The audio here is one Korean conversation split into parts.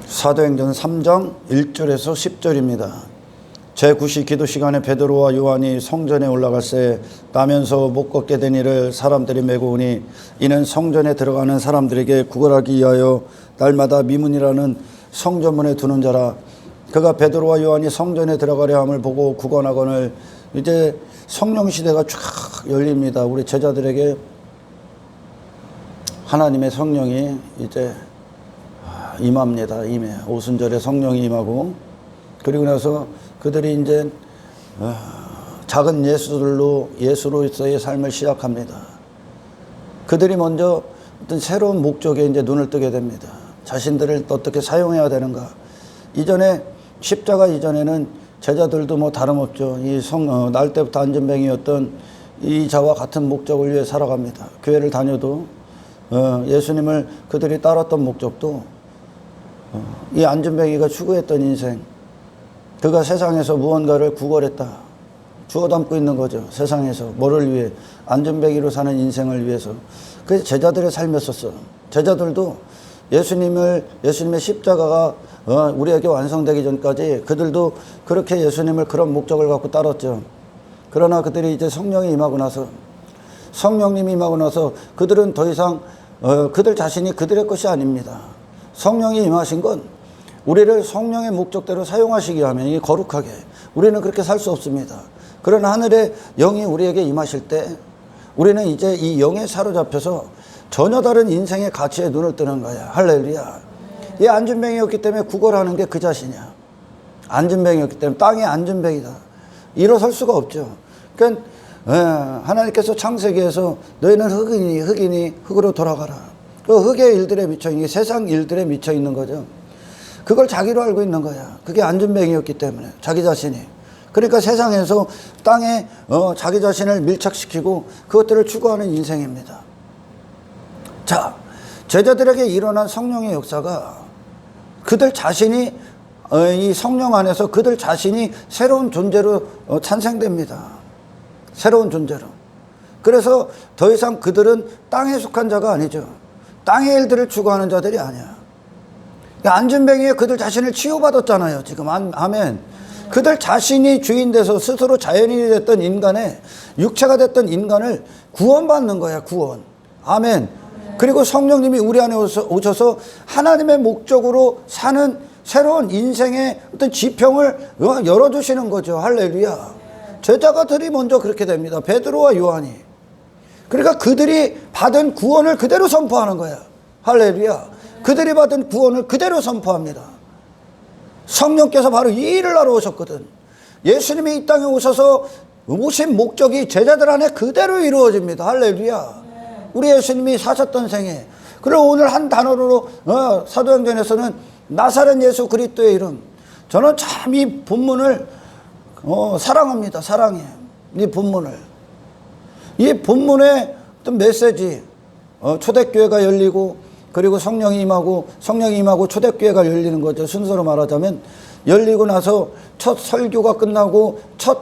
사도행전 3장 1절에서 10절입니다. 제9시 기도 시간에 베드로와 요한이 성전에 올라갈새 나면서 못 걷게 된 이를 사람들이 메고 오니 이는 성전에 들어가는 사람들에게 구걸하기 위하여 날마다 미문이라는 성전문에 두는 자라. 그가 베드로와 요한이 성전에 들어가려 함을 보고 구걸하거늘 이제 성령 시대가 쫙 열립니다. 우리 제자들에게 하나님의 성령이 이제 임합니다. 오순절에 성령이 임하고, 그리고 나서 그들이 이제 작은 예수로서의 삶을 시작합니다. 그들이 먼저 어떤 새로운 목적에 이제 눈을 뜨게 됩니다. 자신들을 어떻게 사용해야 되는가. 이전에 십자가 이전에는 제자들도 뭐 다름없죠. 날 때부터 안전뱅이였던 이 자와 같은 목적을 위해 살아갑니다. 교회를 다녀도 예수님을 그들이 따랐던 목적도 이 안전뱅이가 추구했던 인생, 그가 세상에서 무언가를 구걸했다, 주워 담고 있는 거죠. 세상에서 뭐를 위해? 안전뱅이로 사는 인생을 위해서. 그래서 제자들의 삶이었었어. 제자들도 예수님의 십자가가 우리에게 완성되기 전까지 그들도 그렇게 예수님을 그런 목적을 갖고 따랐죠. 그러나 그들이 이제 성령이 임하고 나서, 성령님이 임하고 나서 그들은 더 이상 그들 자신이 그들의 것이 아닙니다. 성령이 임하신 건 우리를 성령의 목적대로 사용하시기 위하면, 이 거룩하게 우리는 그렇게 살 수 없습니다. 그러나 하늘의 영이 우리에게 임하실 때 우리는 이제 이 영에 사로잡혀서 전혀 다른 인생의 가치에 눈을 뜨는 거야. 할렐루야. 이 안전뱅이였기 때문에 구걸하는 게 그 자신이야. 안전뱅이였기 때문에, 땅의 안전뱅이다. 일어설 수가 없죠. 그러니까 하나님께서 창세기에서 너희는 흙이니 흙으로 돌아가라. 그 흙의 일들에 미쳐 있는 게 세상 일들에 미쳐 있는 거죠. 그걸 자기로 알고 있는 거야. 그게 안전뱅이였기 때문에, 자기 자신이. 그러니까 세상에서 땅에 자기 자신을 밀착시키고 그것들을 추구하는 인생입니다. 자, 제자들에게 일어난 성령의 역사가 그들 자신이 이 성령 안에서 그들 자신이 새로운 존재로 탄생됩니다. 새로운 존재로. 그래서 더 이상 그들은 땅에 속한 자가 아니죠. 땅의 일들을 추구하는 자들이 아니야. 안전뱅이에 그들 자신을 치유받았잖아요. 지금 아멘. 그들 자신이 주인 돼서 스스로 자연인이 됐던 인간의, 육체가 됐던 인간을 구원받는 거야. 구원. 아멘. 그리고 성령님이 우리 안에 오셔서 하나님의 목적으로 사는 새로운 인생의 어떤 지평을 열어주시는 거죠. 할렐루야. 제자가들이 먼저 그렇게 됩니다. 베드로와 요한이. 그러니까 그들이 받은 구원을 그대로 선포하는 거야. 할렐루야. 그들이 받은 구원을 그대로 선포합니다. 성령께서 바로 이 일을 하러 오셨거든. 예수님이 이 땅에 오신 목적이 제자들 안에 그대로 이루어집니다. 할렐루야. 우리 예수님이 사셨던 생애. 그리고 오늘 한 단어로 사도행전에서는 나사렛 예수 그리스도의 이름. 저는 참 이 본문을 사랑합니다. 사랑해요. 이 본문을. 이 본문의 어떤 메시지, 초대교회가 열리고, 그리고 성령이 임하고 초대교회가 열리는 거죠. 순서로 말하자면 열리고 나서 첫 설교가 끝나고 첫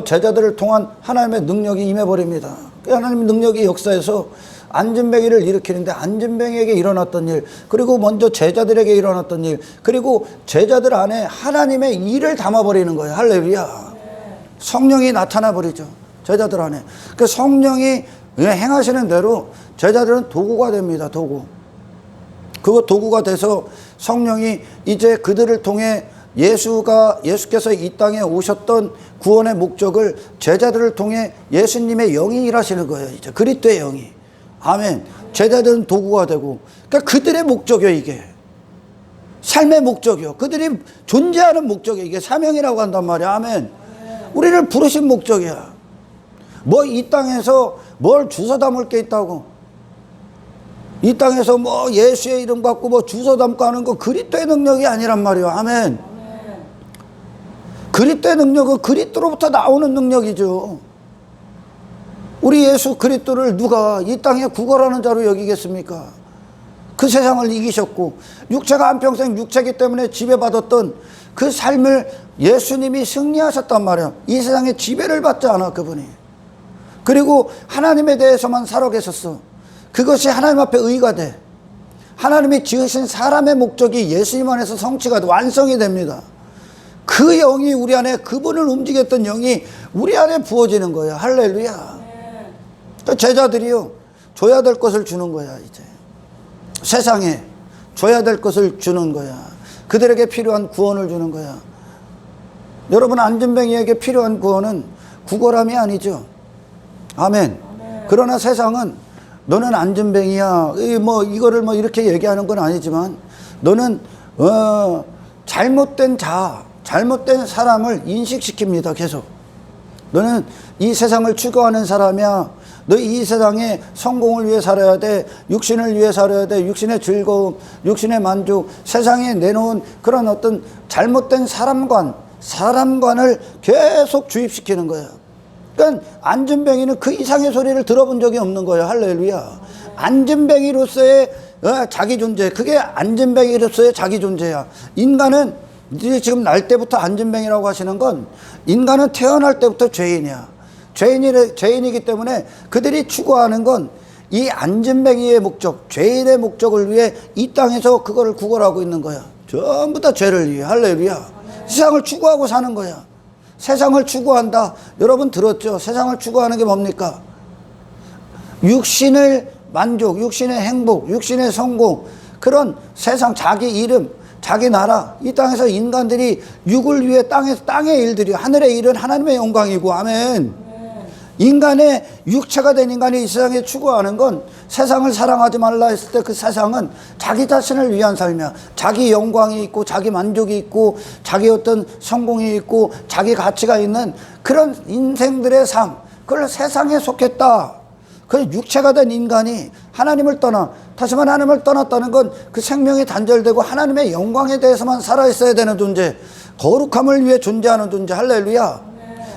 제자들을 통한 하나님의 능력이 임해버립니다. 그 하나님의 능력이 역사에서 안전뱅이를 일으키는데, 안전뱅이에게 일어났던 일, 그리고 먼저 제자들에게 일어났던 일, 그리고 제자들 안에 하나님의 일을 담아버리는 거예요. 할렐루야. 성령이 나타나 버리죠. 제자들 안에. 그 성령이 행하시는 대로 제자들은 도구가 됩니다. 도구. 그 도구가 돼서 성령이 이제 그들을 통해 예수께서 이 땅에 오셨던 구원의 목적을 제자들을 통해 예수님의 영이 일하시는 거예요. 이제 그리스도의 영이. 아멘. 제자들은 도구가 되고, 그러니까 그들의 목적이요, 이게. 삶의 목적이요. 그들이 존재하는 목적이요. 이게 사명이라고 한단 말이야. 아멘. 우리를 부르신 목적이야. 뭐 이 땅에서 뭘 주워 담을 게 있다고. 이 땅에서 뭐 예수의 이름 갖고 뭐 주워 담고 하는 거 그리스도의 능력이 아니란 말이에요. 아멘. 그리스도의 능력은 그리스도로부터 나오는 능력이죠. 우리 예수 그리스도를 누가 이 땅에 구걸하는 자로 여기겠습니까? 그 세상을 이기셨고, 육체가 한평생 육체이기 때문에 지배받았던 그 삶을 예수님이 승리하셨단 말이야. 이 세상에 지배를 받지 않아, 그분이. 그리고 하나님에 대해서만 살아 계셨어. 그것이 하나님 앞에 의가 돼. 하나님이 지으신 사람의 목적이 예수님 안에서 성취가 완성이 됩니다. 그 영이 우리 안에, 그분을 움직였던 영이 우리 안에 부어지는 거예요. 할렐루야. 그 제자들이요, 줘야 될 것을 주는 거야. 이제 세상에 줘야 될 것을 주는 거야. 그들에게 필요한 구원을 주는 거야. 여러분, 안진뱅이에게 필요한 구원은 구걸함이 아니죠. 아멘. 그러나 세상은 너는 안진뱅이야, 뭐 이거를 뭐 이렇게 얘기하는 건 아니지만, 너는 잘못된 잘못된 사람을 인식시킵니다. 계속 너는 이 세상을 추구하는 사람이야. 너 이 세상에 성공을 위해 살아야 돼. 육신을 위해 살아야 돼. 육신의 즐거움, 육신의 만족, 세상에 내놓은 그런 어떤 잘못된 사람관을 계속 주입시키는 거예요. 그러니까 안진뱅이는 그 이상의 소리를 들어본 적이 없는 거예요. 할렐루야. 안진뱅이로서의 자기 존재, 그게 안진뱅이로서의 자기 존재야. 인간은 지금 날 때부터 안진뱅이라고 하시는 건, 인간은 태어날 때부터 죄인이야. 죄인이기 때문에 그들이 추구하는 건 이 안진뱅이의 목적, 죄인의 목적을 위해 이 땅에서 그거를 구걸하고 있는 거야. 전부 다 죄를 위해. 할렐루야. 세상을 추구하고 사는 거야. 세상을 추구한다. 여러분 들었죠? 세상을 추구하는 게 뭡니까? 육신의 만족, 육신의 행복, 육신의 성공, 그런 세상, 자기 이름, 자기 나라, 이 땅에서 인간들이 육을 위해 땅의 일들이, 하늘의 일은 하나님의 영광이고, 아멘. 인간의 육체가 된 인간이 이 세상에 추구하는 건, 세상을 사랑하지 말라 했을 때 그 세상은 자기 자신을 위한 삶이야. 자기 영광이 있고, 자기 만족이 있고, 자기 어떤 성공이 있고, 자기 가치가 있는 그런 인생들의 삶, 그걸 세상에 속했다. 그 육체가 된 인간이 하나님을 떠나, 다시 말해 하나님을 떠났다는 건 그 생명이 단절되고 하나님의 영광에 대해서만 살아있어야 되는 존재, 거룩함을 위해 존재하는 존재. 할렐루야.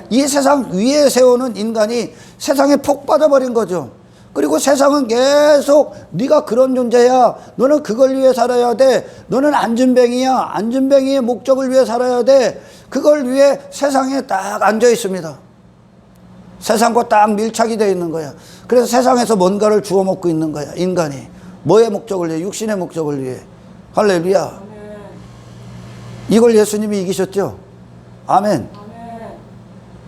이 세상 위에 세우는 인간이 세상에 폭 빠져버린 거죠. 그리고 세상은 계속 네가 그런 존재야, 너는 그걸 위해 살아야 돼, 너는 안진뱅이야, 안진뱅이의 목적을 위해 살아야 돼, 그걸 위해 세상에 딱 앉아 있습니다. 세상과 딱 밀착이 되어 있는 거야. 그래서 세상에서 뭔가를 주워 먹고 있는 거야. 인간이 뭐의 목적을 위해? 육신의 목적을 위해. 할렐루야. 이걸 예수님이 이기셨죠. 아멘.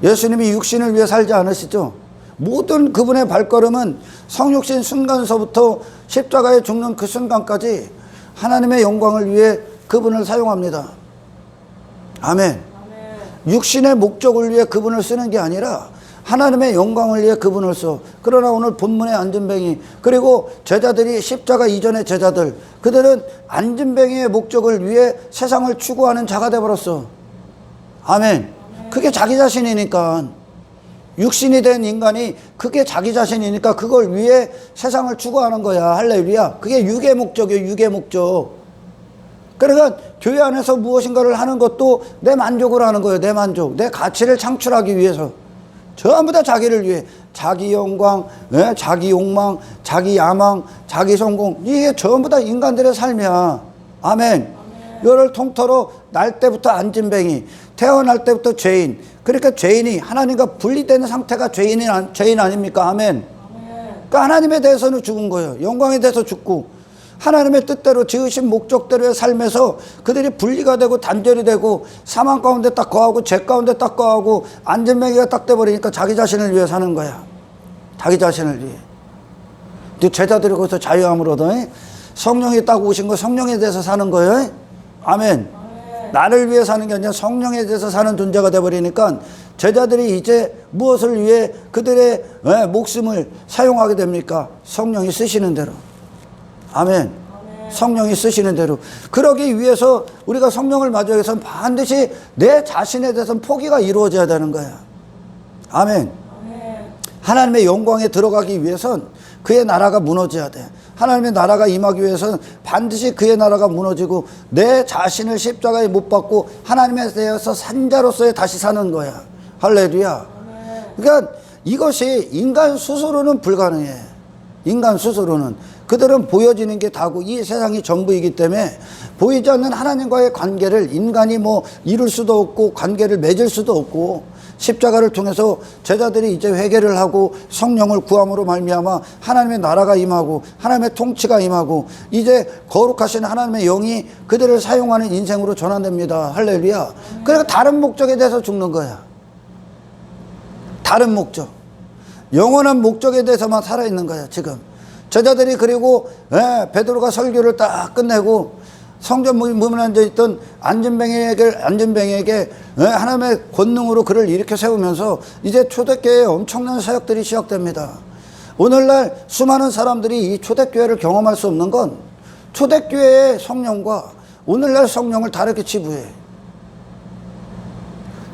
예수님이 육신을 위해 살지 않으시죠. 모든 그분의 발걸음은 성육신 순간서부터 십자가에 죽는 그 순간까지 하나님의 영광을 위해 그분을 사용합니다. 아멘. 육신의 목적을 위해 그분을 쓰는 게 아니라 하나님의 영광을 위해 그분을 써. 그러나 오늘 본문의 안진뱅이, 그리고 제자들이, 십자가 이전의 제자들, 그들은 안진뱅이의 목적을 위해 세상을 추구하는 자가 되어버렸어. 아멘. 그게 자기 자신이니까, 육신이 된 인간이 그게 자기 자신이니까 그걸 위해 세상을 추구하는 거야. 할렐루야. 그게 육의 목적이에요. 육의 목적. 그러니까 교회 안에서 무엇인가를 하는 것도 내 만족을 하는 거예요. 내 만족, 내 가치를 창출하기 위해서. 전부 다 자기를 위해, 자기 영광, 자기 욕망, 자기 야망, 자기 성공, 이게 전부 다 인간들의 삶이야. 아멘. 열을 통틀어 날 때부터 안진뱅이, 태어날 때부터 죄인. 그러니까 죄인이 하나님과 분리되는 상태가 죄인 아닙니까? 아멘. 그러니까 하나님에 대해서는 죽은 거예요. 영광에 대해서 죽고, 하나님의 뜻대로 지으신 목적대로의 삶에서 그들이 분리가 되고 단절이 되고, 사망 가운데 딱 거하고 죄 가운데 딱 거하고 안진뱅이가 딱 돼버리니까 자기 자신을 위해 사는 거야. 자기 자신을 위해. 근데 제자들이 거기서 자유함을 얻어. 성령이 딱 오신 거, 성령에 대해서 사는 거예요. 아멘. 나를 위해 사는 게 아니라 성령에 대해서 사는 존재가 돼버리니까 제자들이 이제 무엇을 위해 그들의 목숨을 사용하게 됩니까? 성령이 쓰시는 대로. 아멘. 성령이 쓰시는 대로. 그러기 위해서 우리가 성령을 맞이하기 위해서는 반드시 내 자신에 대해서는 포기가 이루어져야 되는 거야. 아멘. 하나님의 영광에 들어가기 위해선 그의 나라가 무너져야 돼. 하나님의 나라가 임하기 위해서는 반드시 그의 나라가 무너지고 내 자신을 십자가에 못 박고 하나님에 대해서 산자로서의 다시 사는 거야. 할렐루야. 그러니까 이것이 인간 스스로는 불가능해. 인간 스스로는. 그들은 보여지는 게 다고 이 세상이 전부이기 때문에 보이지 않는 하나님과의 관계를 인간이 뭐 이룰 수도 없고 관계를 맺을 수도 없고, 십자가를 통해서 제자들이 이제 회개를 하고 성령을 구함으로 말미암아 하나님의 나라가 임하고 하나님의 통치가 임하고 이제 거룩하신 하나님의 영이 그들을 사용하는 인생으로 전환됩니다. 할렐루야. 그러니까 다른 목적에 대해서 죽는 거야. 다른 목적, 영원한 목적에 대해서만 살아있는 거야 지금. 제자들이 그리고 베드로가 설교를 딱 끝내고 성전 문에 앉아있던 안진뱅이에게 하나님의 권능으로 그를 일으켜 세우면서 이제 초대교회에 엄청난 사역들이 시작됩니다. 오늘날 수많은 사람들이 이 초대교회를 경험할 수 없는 건 초대교회의 성령과 오늘날 성령을 다르게 치부해.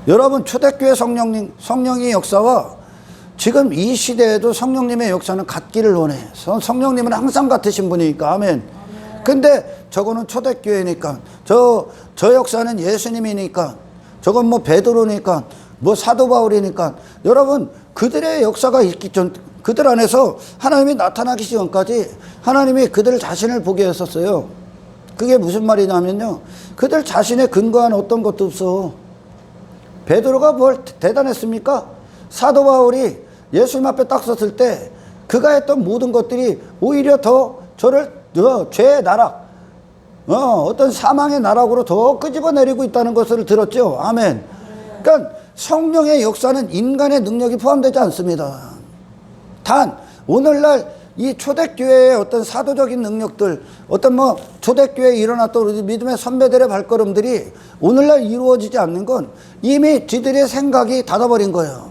여러분, 초대교회 성령의 역사와 지금 이 시대에도 성령님의 역사는 같기를 원해. 성령님은 항상 같으신 분이니까. 아멘. 근데 저거는 초대교회니까, 저 역사는 예수님이니까, 저건 뭐 베드로니까, 뭐 사도 바울이니까. 여러분, 그들의 역사가 있기 전, 그들 안에서 하나님이 나타나기 전까지 하나님이 그들 자신을 보게 했었어요. 그게 무슨 말이냐면요, 그들 자신의 근거한 어떤 것도 없어. 베드로가 뭘 대단했습니까? 사도 바울이 예수님 앞에 딱 섰을 때 그가 했던 모든 것들이 오히려 더 저를 죄의 나락, 어떤 사망의 나락으로 더 끄집어내리고 있다는 것을 들었죠. 아멘. 그러니까 성령의 역사는 인간의 능력이 포함되지 않습니다. 단 오늘날 이 초대교회의 어떤 사도적인 능력들, 어떤 뭐 초대교회에 일어났던 우리 믿음의 선배들의 발걸음들이 오늘날 이루어지지 않는 건 이미 지들의 생각이 닫아버린 거예요.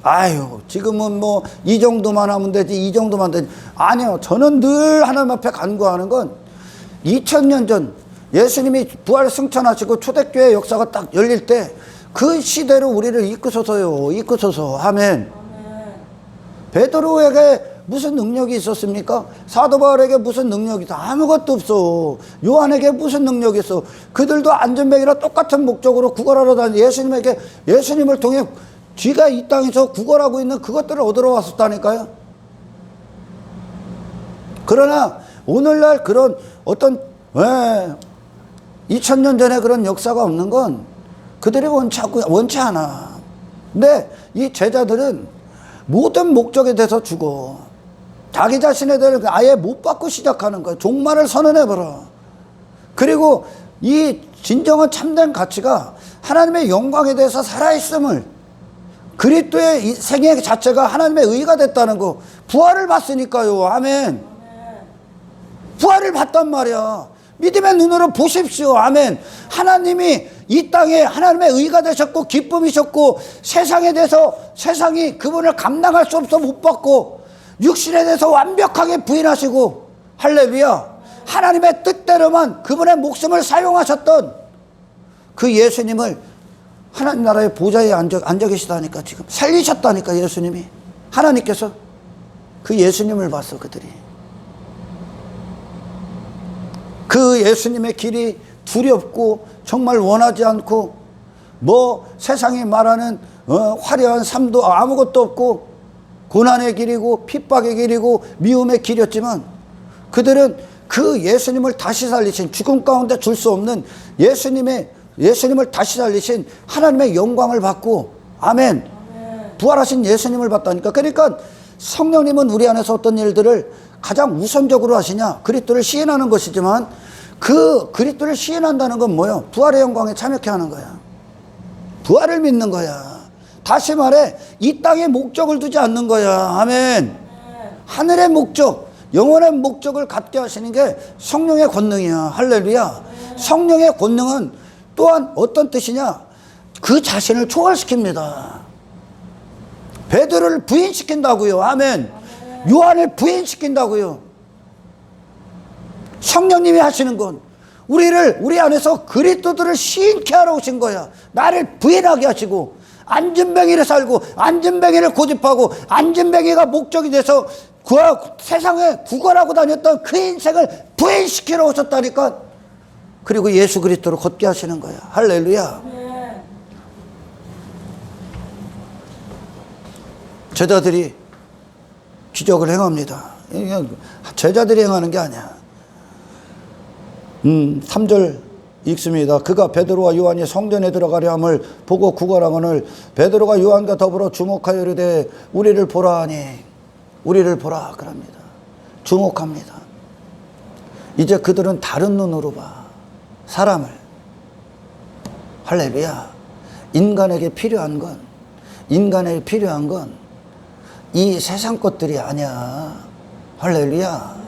아유, 지금은 뭐 이 정도만 하면 되지, 이 정도만 되지. 아니요, 저는 늘 하나님 앞에 간구하는 건 2000년 전 예수님이 부활 승천하시고 초대교회 역사가 딱 열릴 때 그 시대로 우리를 이끄소서요. 이끄소서. 아멘. 베드로에게 무슨 능력이 있었습니까? 사도 바울에게 무슨 능력이 있어? 아무것도 없어. 요한에게 무슨 능력이 있어? 그들도 안전뱅이라 똑같은 목적으로 구걸하러 다니 예수님을 통해 쥐가 이 땅에서 구걸하고 있는 그것들을 얻으러 왔었다니까요. 그러나 오늘날 그런 어떤 2000년 전에 그런 역사가 없는 건 그들이 원치 않아. 근데 이 제자들은 모든 목적에 대해서 죽어. 자기 자신에 대해 아예 못 받고 시작하는 거야. 종말을 선언해버려. 그리고 이 진정한 참된 가치가 하나님의 영광에 대해서 살아있음을, 그리스도의 이 생애 자체가 하나님의 의가 됐다는 거, 부활을 봤으니까요. 아멘. 부활을 봤단 말이야. 믿음의 눈으로 보십시오. 아멘. 하나님이 이 땅에 하나님의 의가 되셨고 기쁨이셨고, 세상에 대해서 세상이 그분을 감당할 수 없어 못 받고 육신에 대해서 완벽하게 부인하시고, 할렐루야, 하나님의 뜻대로만 그분의 목숨을 사용하셨던 그 예수님을 하나님 나라의 보좌에 앉아 계시다니까. 지금 살리셨다니까. 예수님이, 하나님께서 그 예수님을 봤어. 그들이 그 예수님의 길이 두렵고 정말 원하지 않고, 뭐 세상이 말하는 화려한 삶도 아무것도 없고 고난의 길이고 핍박의 길이고 미움의 길이었지만, 그들은 그 예수님을 다시 살리신, 죽음 가운데 줄 수 없는 예수님을 다시 살리신 하나님의 영광을 받고, 아멘, 부활하신 예수님을 봤다니까. 그러니까 성령님은 우리 안에서 어떤 일들을 가장 우선적으로 하시냐? 그리스도를 시인하는 것이지만, 그 그리스도를 시인한다는 건 뭐예요? 부활의 영광에 참여케 하는 거야. 부활을 믿는 거야. 다시 말해, 이 땅에 목적을 두지 않는 거야. 아멘. 하늘의 목적, 영원한 목적을 갖게 하시는 게 성령의 권능이야. 할렐루야. 성령의 권능은 또한 어떤 뜻이냐? 그 자신을 초월시킵니다. 베드로를 부인시킨다고요. 아멘. 요한을 부인시킨다고요. 성령님이 하시는 건 우리 안에서 그리스도들을 시인케 하러 오신 거야. 나를 부인하게 하시고, 안전뱅이를 살고 안전뱅이를 고집하고 안전뱅이가 목적이 돼서 그 세상에 구걸하고 다녔던 그 인생을 부인시키러 오셨다니까. 그리고 예수 그리스도로 걷게 하시는 거야. 할렐루야. 제자들이 기적을 행합니다. 제자들이 행하는 게 아니야. 3절 읽습니다. 그가 베드로와 요한이 성전에 들어가려 함을 보고 구걸하거늘 베드로가 요한과 더불어 주목하여 이르되 우리를 보라 하니 우리를 보라 그럽니다. 주목합니다. 이제 그들은 다른 눈으로 봐. 사람을. 할렐루야. 인간에게 필요한 건 이 세상 것들이 아니야. 할렐루야.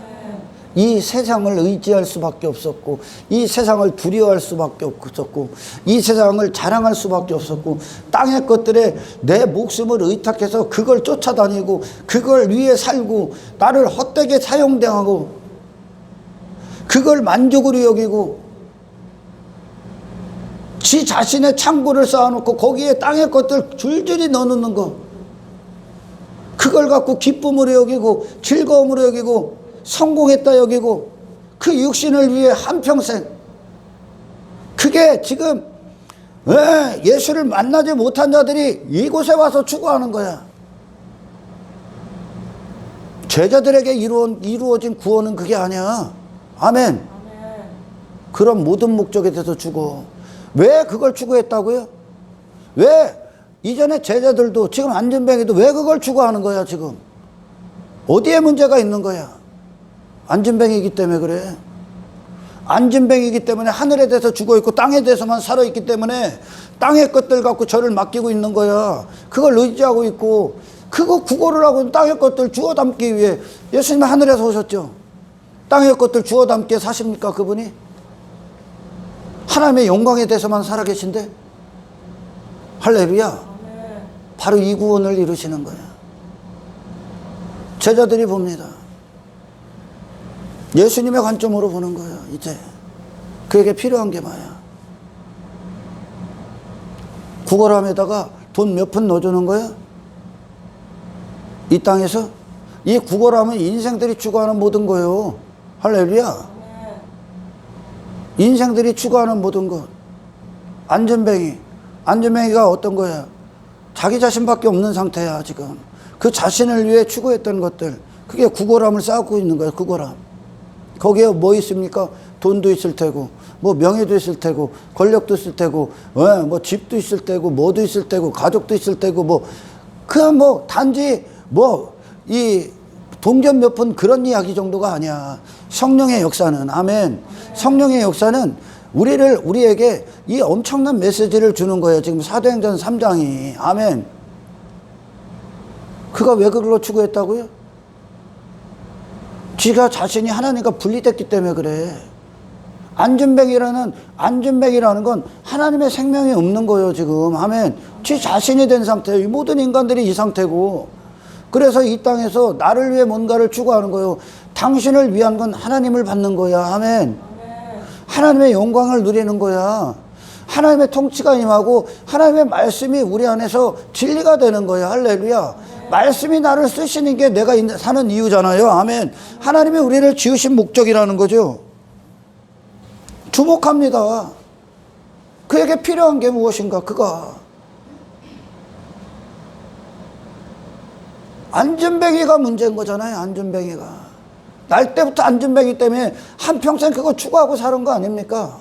이 세상을 의지할 수밖에 없었고, 이 세상을 두려워할 수밖에 없었고, 이 세상을 자랑할 수밖에 없었고, 땅의 것들에 내 목숨을 의탁해서 그걸 쫓아다니고 그걸 위해 살고 나를 헛되게 사용당하고 그걸 만족으로 여기고 지 자신의 창고를 쌓아놓고 거기에 땅의 것들 줄줄이 넣어놓는 거, 그걸 갖고 기쁨으로 여기고 즐거움으로 여기고 성공했다 여기고 그 육신을 위해 한평생, 그게 지금 예수를 만나지 못한 자들이 이곳에 와서 추구하는 거야. 제자들에게 이루어진 구원은 그게 아니야. 아멘. 그런 모든 목적에 대해서 죽어. 왜 그걸 추구했다고요? 왜 이전에 제자들도 지금 안전뱅이도 왜 그걸 추구하는 거야? 지금 어디에 문제가 있는 거야? 안전뱅이기 때문에 그래. 안전뱅이기 때문에 하늘에 대해서 죽어있고 땅에 대해서만 살아있기 때문에 땅의 것들 갖고 저를 맡기고 있는 거야. 그걸 의지하고 있고 그거 구걸을 하고 땅의 것들 주워 담기 위해 예수님 하늘에서 오셨죠. 땅의 것들 주워 담게 사십니까? 그분이 하나님의 영광에 대해서만 살아계신데. 할렐루야. 바로 이 구원을 이루시는 거야. 제자들이 봅니다. 예수님의 관점으로 보는 거예요. 이제 그에게 필요한 게 뭐야? 구걸함에다가 돈 몇 푼 넣어주는 거야? 이 땅에서? 이 구걸함은 인생들이 추구하는 모든 거예요. 할렐루야. 인생들이 추구하는 모든 것. 안전뱅이가 어떤 거야? 자기 자신밖에 없는 상태야. 지금 그 자신을 위해 추구했던 것들, 그게 구걸함을 쌓고 있는 거야. 구걸함. 거기에 뭐 있습니까? 돈도 있을 테고, 뭐 명예도 있을 테고, 권력도 있을 테고, 뭐 집도 있을 테고, 뭐도 있을 테고, 가족도 있을 테고, 그냥 단지 이 동전 몇 푼 그런 이야기 정도가 아니야. 성령의 역사는, 아멘. 성령의 역사는 우리에게 이 엄청난 메시지를 주는 거예요. 지금 사도행전 3장이. 아멘. 그가 왜 그걸로 추구했다고요? 지가 자신이 하나님과 분리됐기 때문에 그래. 안전뱅이라는 건 하나님의 생명이 없는 거예요, 지금. 아멘. 지 자신이 된 상태예요. 모든 인간들이 이 상태고. 그래서 이 땅에서 나를 위해 뭔가를 추구하는 거예요. 당신을 위한 건 하나님을 받는 거야. 아멘. 하나님의 영광을 누리는 거야. 하나님의 통치가 임하고 하나님의 말씀이 우리 안에서 진리가 되는 거야. 할렐루야. 말씀이 나를 쓰시는 게 내가 사는 이유잖아요. 아멘. 하나님이 우리를 지으신 목적이라는 거죠. 주목합니다. 그에게 필요한 게 무엇인가? 그가 안전뱅이가 문제인 거잖아요. 안전뱅이가 날 때부터 안전뱅이 때문에 한평생 그거 추구하고 사는 거 아닙니까?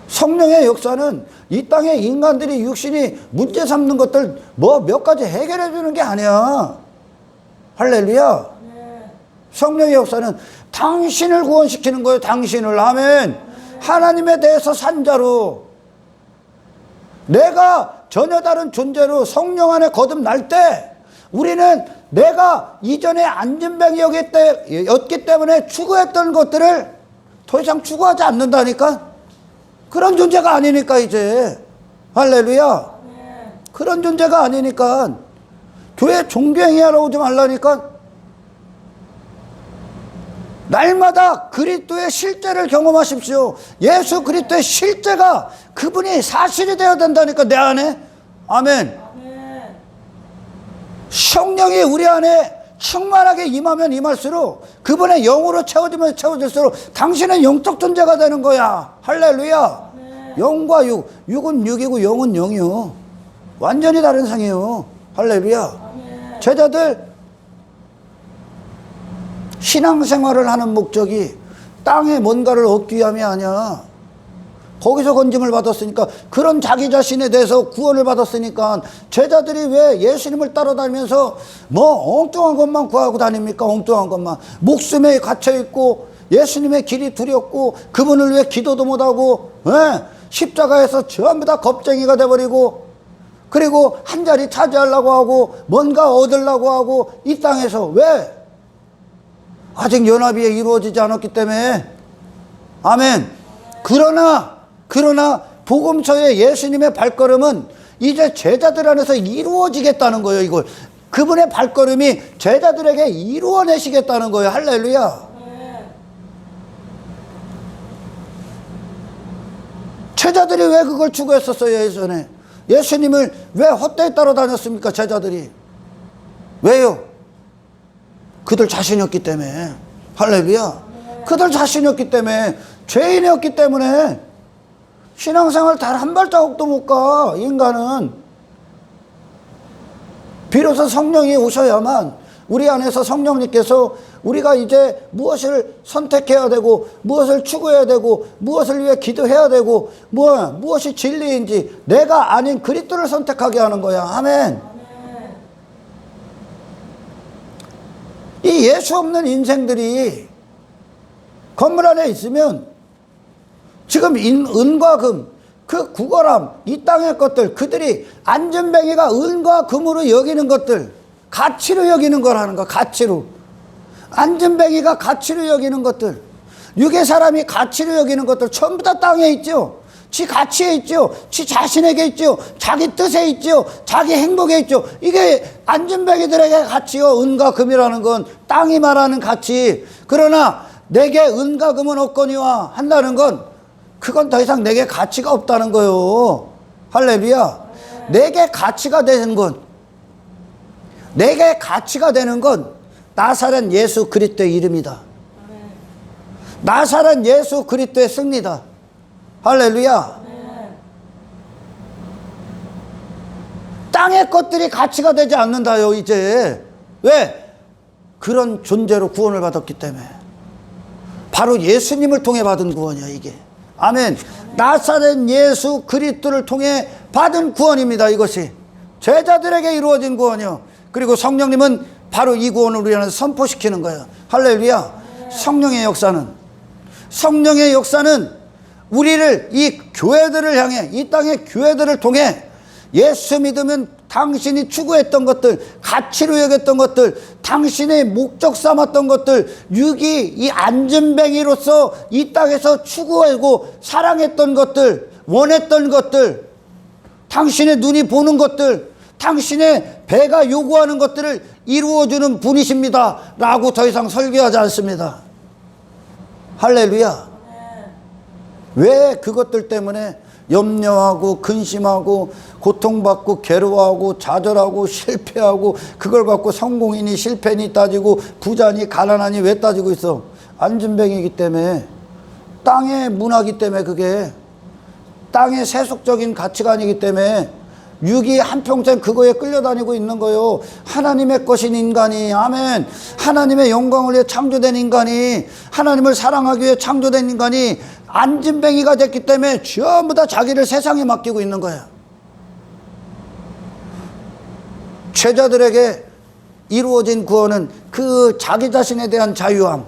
성령의 역사는 이 땅의 인간들이 육신이 문제 삼는 것들 몇 가지 해결해 주는 게 아니야. 할렐루야. 성령의 역사는 당신을 구원시키는 거예요. 당신을. 아멘. 하나님에 대해서 산 자로, 내가 전혀 다른 존재로 성령 안에 거듭날 때 우리는 내가 이전에 안전뱅이였기 때문에 추구했던 것들을 더 이상 추구하지 않는다니까. 그런 존재가 아니니까 이제. 할렐루야. 그런 존재가 아니니까. 교회 종교행위하러 오지 말라니까. 날마다 그리스도의 실제를 경험하십시오. 예수 그리스도의 실제가 그분이 사실이 되어야 된다니까, 내 안에. 아멘. 성령이 우리 안에 충만하게 임하면 임할수록, 그분의 영으로 채워지면 채워질수록 당신은 영적 존재가 되는 거야. 할렐루야. 영과 육은 육이고 영은 영이요. 완전히 다른 상이에요. 할렐루야. 제자들 신앙생활을 하는 목적이 땅에 뭔가를 얻기 위함이 아니야. 거기서 건짐을 받았으니까, 그런 자기 자신에 대해서 구원을 받았으니까 제자들이 왜 예수님을 따라다니면서 뭐 엉뚱한 것만 구하고 다닙니까? 엉뚱한 것만. 목숨에 갇혀있고 예수님의 길이 두렵고 그분을 위해 기도도 못하고, 십자가에서 전부 다 겁쟁이가 돼버리고, 그리고 한 자리 차지하려고 하고 뭔가 얻으려고 하고, 이 땅에서 왜? 아직 연합이 이루어지지 않았기 때문에. 아멘. 그러나 복음서의 예수님의 발걸음은 이제 제자들 안에서 이루어지겠다는 거예요. 이걸 그분의 발걸음이 제자들에게 이루어내시겠다는 거예요. 할렐루야. 제자들이 왜 그걸 추구했었어요? 예전에 예수님을 왜 헛되이 따라다녔습니까? 제자들이 왜요? 그들 자신이었기 때문에. 할렐루야. 그들 자신이었기 때문에, 죄인이었기 때문에. 신앙생활 단 한 발자국도 못 가. 인간은 비로소 성령이 오셔야만, 우리 안에서 성령님께서 우리가 이제 무엇을 선택해야 되고 무엇을 추구해야 되고 무엇을 위해 기도해야 되고 무엇이 진리인지 내가 아닌 그리스도를 선택하게 하는 거야. 아멘. 이 예수 없는 인생들이 건물 안에 있으면 지금 은과 금, 그 구걸함, 이 땅의 것들, 그들이 안전뱅이가 은과 금으로 여기는 것들, 가치로 여기는 거라는 거. 가치로. 안전뱅이가 가치로 여기는 것들, 육의 사람이 가치로 여기는 것들 전부 다 땅에 있죠. 지 가치에 있죠. 지 자신에게 있죠. 자기 뜻에 있죠. 자기 행복에 있죠. 이게 안전뱅이들에게 가치요. 은과 금이라는 건 땅이 말하는 가치. 그러나 내게 은과 금은 없거니와 한다는 건, 그건 더 이상 내게 가치가 없다는 거요. 할렐루야. 내게 가치가 되는 건, 내게 가치가 되는 건 나사렛 예수 그리스도의 이름이다. 나사렛 예수 그리스도의 승리다. 할렐루야. 땅의 것들이 가치가 되지 않는다요. 이제 왜? 그런 존재로 구원을 받았기 때문에. 바로 예수님을 통해 받은 구원이야 이게. 아멘. 나사렛 예수 그리스도를 통해 받은 구원입니다. 이것이 제자들에게 이루어진 구원이요. 그리고 성령님은 바로 이 구원을 우리 안에서 선포시키는 거예요. 할렐루야. 성령의 역사는 우리를, 이 교회들을 향해, 이 땅의 교회들을 통해 예수 믿으면 당신이 추구했던 것들, 가치로 여겼던 것들, 당신의 목적 삼았던 것들, 육이 이 안전뱅이로서 이 땅에서 추구하고 사랑했던 것들, 원했던 것들, 당신의 눈이 보는 것들, 당신의 배가 요구하는 것들을 이루어주는 분이십니다 라고 더 이상 설교하지 않습니다. 할렐루야. 왜 그것들 때문에 염려하고 근심하고 고통받고 괴로워하고 좌절하고 실패하고, 그걸 갖고 성공이니 실패니 따지고 부자니 가난하니 왜 따지고 있어? 안전뱅이기 때문에, 땅의 문화이기 때문에, 그게 땅의 세속적인 가치관이기 때문에 육이 한평생 그거에 끌려다니고 있는 거요. 하나님의 것인 인간이, 아멘, 하나님의 영광을 위해 창조된 인간이, 하나님을 사랑하기 위해 창조된 인간이 안진뱅이가 됐기 때문에 전부 다 자기를 세상에 맡기고 있는 거야. 제자들에게 이루어진 구원은 그 자기 자신에 대한 자유함,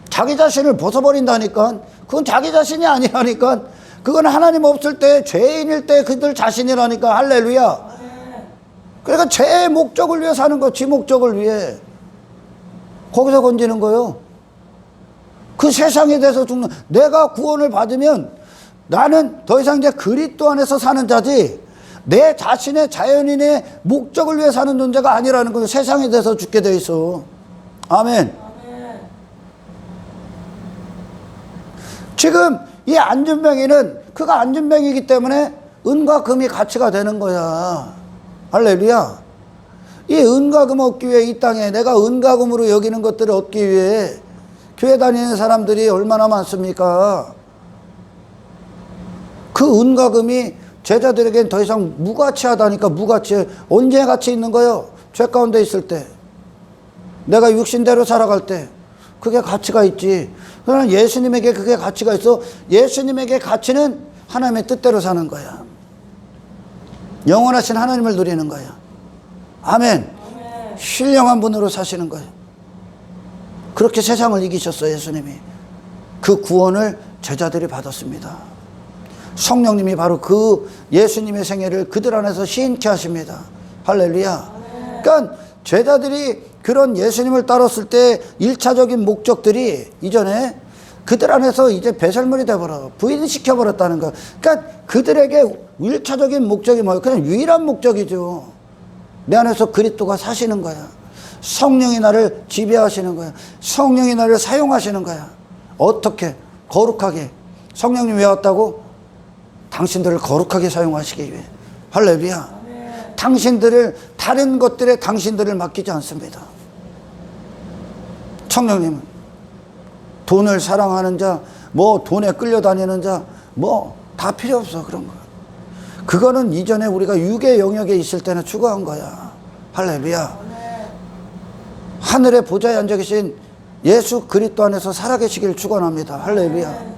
자기 자신을 벗어버린다니까. 그건 자기 자신이 아니라니까. 그건 하나님 없을 때, 죄인일 때 그들 자신이라니까. 할렐루야. 그러니까 죄의 목적을 위해 사는 거, 지 목적을 위해. 거기서 건지는 거요. 그 세상에 대해서 죽는, 내가 구원을 받으면 나는 더 이상 이제 그리스도 안에서 사는 자지, 내 자신의 자연인의 목적을 위해 사는 존재가 아니라는 거예요. 세상에 대해서 죽게 돼 있어. 아멘. 지금 이 안전뱅이는 그가 안전뱅이기 때문에 은과 금이 가치가 되는 거야. 할렐루야. 이 은과 금 얻기 위해, 이 땅에 내가 은과 금으로 여기는 것들을 얻기 위해 교회 다니는 사람들이 얼마나 많습니까? 그 은과 금이 제자들에겐 더 이상 무가치하다니까. 무가치해. 언제 가치 있는 거요? 죄 가운데 있을 때, 내가 육신대로 살아갈 때 그게 가치가 있지. 그러나 예수님에게 그게 가치가 있어. 예수님에게 가치는 하나님의 뜻대로 사는 거야. 영원하신 하나님을 누리는 거야. 아멘. 신령한 분으로 사시는 거예요. 그렇게 세상을 이기셨어요, 예수님이. 그 구원을 제자들이 받았습니다. 성령님이 바로 그 예수님의 생애를 그들 안에서 시인케 하십니다. 할렐루야. 그러니까 제자들이 그런 예수님을 따랐을 때 1차적인 목적들이 이전에 그들 안에서 이제 배설물이 되어버려 부인시켜버렸다는 거. 그러니까 그들에게 1차적인 목적이 뭐예요? 그냥 유일한 목적이죠. 내 안에서 그리스도가 사시는 거야. 성령이 나를 지배하시는 거야. 성령이 나를 사용하시는 거야. 어떻게? 거룩하게. 성령님 왜 왔다고? 당신들을 거룩하게 사용하시기 위해. 할렐루야. 당신들을 다른 것들에 당신들을 맡기지 않습니다. 성령님은 돈을 사랑하는 자, 뭐 돈에 끌려다니는 자, 뭐 다 필요 없어. 그런 거. 그거는 이전에 우리가 육의 영역에 있을 때는 추구한 거야. 할렐루야. 하늘의 보좌에 앉아 계신 예수 그리스도 안에서 살아계시기를 축원합니다. 할렐루야.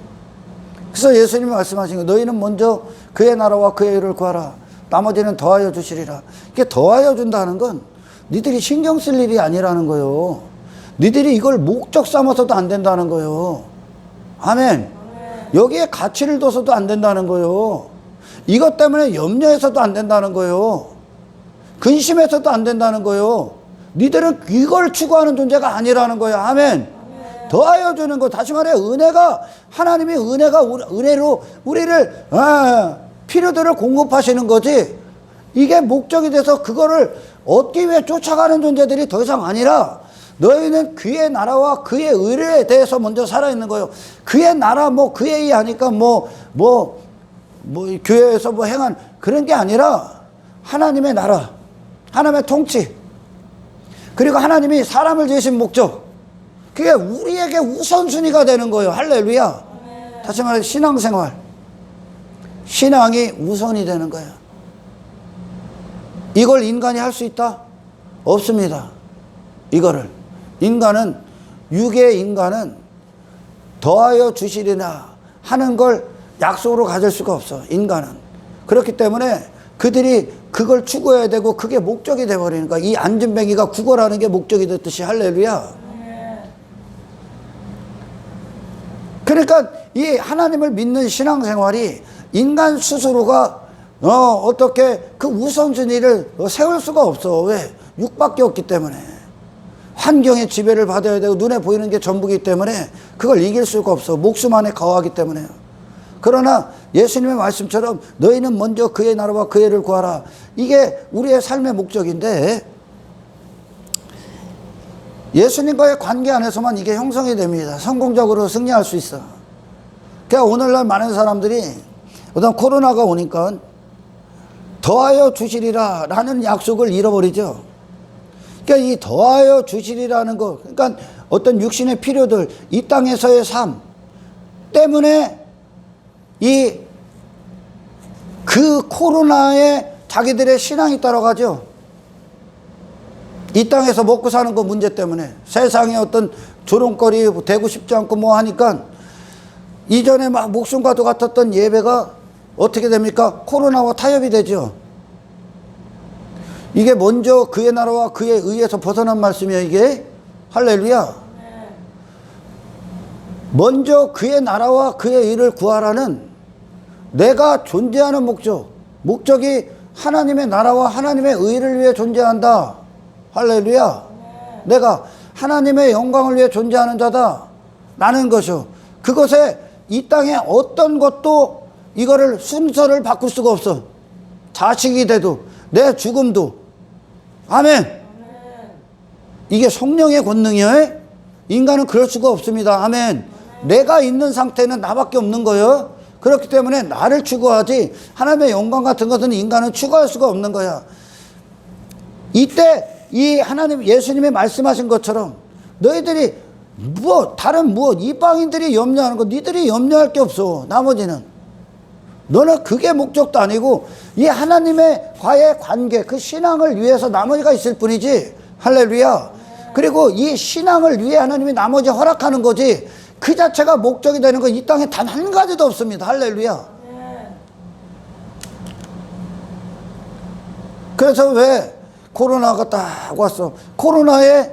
그래서 예수님이 말씀하신 거, 너희는 먼저 그의 나라와 그의 의를 구하라. 나머지는 더하여 주시리라. 이게 더하여 준다는 건 니들이 신경 쓸 일이 아니라는 거요. 니들이 이걸 목적 삼아서도 안 된다는 거요. 아멘. 여기에 가치를 둬서도 안 된다는 거요. 이것 때문에 염려해서도 안 된다는 거요. 근심해서도 안 된다는 거요. 니들은 이걸 추구하는 존재가 아니라는 거예요. 아멘. 더하여 주는 거. 다시 말해 은혜가, 하나님의 은혜로 우리를 필요들을 공급하시는 거지. 이게 목적이 돼서 그거를 얻기 위해 쫓아가는 존재들이 더 이상 아니라 너희는 그의 나라와 그의 의에 대해서 먼저 살아있는 거예요. 그의 나라 그의 의 하니까 교회에서 행한 그런 게 아니라 하나님의 나라, 하나님의 통치, 그리고 하나님이 사람을 지으신 목적, 그게 우리에게 우선순위가 되는 거예요. 할렐루야. 다시 말해 신앙생활, 신앙이 우선이 되는 거예요. 이걸 인간이 할 수 있다? 없습니다. 이거를 인간은, 육의 인간은 더하여 주시리나 하는 걸 약속으로 가질 수가 없어. 인간은. 그렇기 때문에 그들이 그걸 추구해야 되고 그게 목적이 돼버리는 거야. 이 안진뱅이가 구걸하는 게 목적이 됐듯이. 할렐루야. 그러니까 이 하나님을 믿는 신앙생활이 인간 스스로가 어떻게 그 우선순위를 세울 수가 없어. 왜? 육밖에 없기 때문에. 환경의 지배를 받아야 되고 눈에 보이는 게 전부이기 때문에 그걸 이길 수가 없어. 목숨 안에 거하기 때문에요. 그러나 예수님의 말씀처럼 너희는 먼저 그의 나라와 그의 의를 구하라. 이게 우리의 삶의 목적인데 예수님과의 관계 안에서만 이게 형성이 됩니다. 성공적으로 승리할 수 있어. 그러니까 오늘날 많은 사람들이 어떤 코로나가 오니까 더하여 주시리라 라는 약속을 잃어버리죠. 그러니까 이 더하여 주시리라는 거, 그러니까 어떤 육신의 필요들, 이 땅에서의 삶 때문에 그 코로나에 자기들의 신앙이 따라가죠. 이 땅에서 먹고 사는 거 문제 때문에 세상에 어떤 조롱거리 되고 싶지 않고 하니까 이전에 막 목숨과도 같았던 예배가 어떻게 됩니까? 코로나와 타협이 되죠. 이게 먼저 그의 나라와 그의 의에서 벗어난 말씀이에요, 이게. 할렐루야. 먼저 그의 나라와 그의 의를 구하라는 내가 존재하는 목적이 하나님의 나라와 하나님의 의를 위해 존재한다. 할렐루야. 내가 하나님의 영광을 위해 존재하는 자다. 라는 것이요. 그것에 이 땅에 어떤 것도 이거를 순서를 바꿀 수가 없어. 자식이 돼도 내 죽음도. 아멘. 이게 성령의 권능이에요. 인간은 그럴 수가 없습니다. 아멘. 내가 있는 상태는 나밖에 없는 거예요. 그렇기 때문에 나를 추구하지 하나님의 영광 같은 것은 인간은 추구할 수가 없는 거야. 이때 이 하나님 예수님이 말씀하신 것처럼 너희들이 다른 이방인들이 염려하는 거 니들이 염려할 게 없어. 나머지는 너는 그게 목적도 아니고 이 하나님의 과의 관계, 그 신앙을 위해서 나머지가 있을 뿐이지. 할렐루야. 그리고 이 신앙을 위해 하나님이 나머지 허락하는 거지 그 자체가 목적이 되는 거 이 땅에 단 한 가지도 없습니다. 할렐루야. 그래서 왜 코로나가 딱 왔어. 코로나에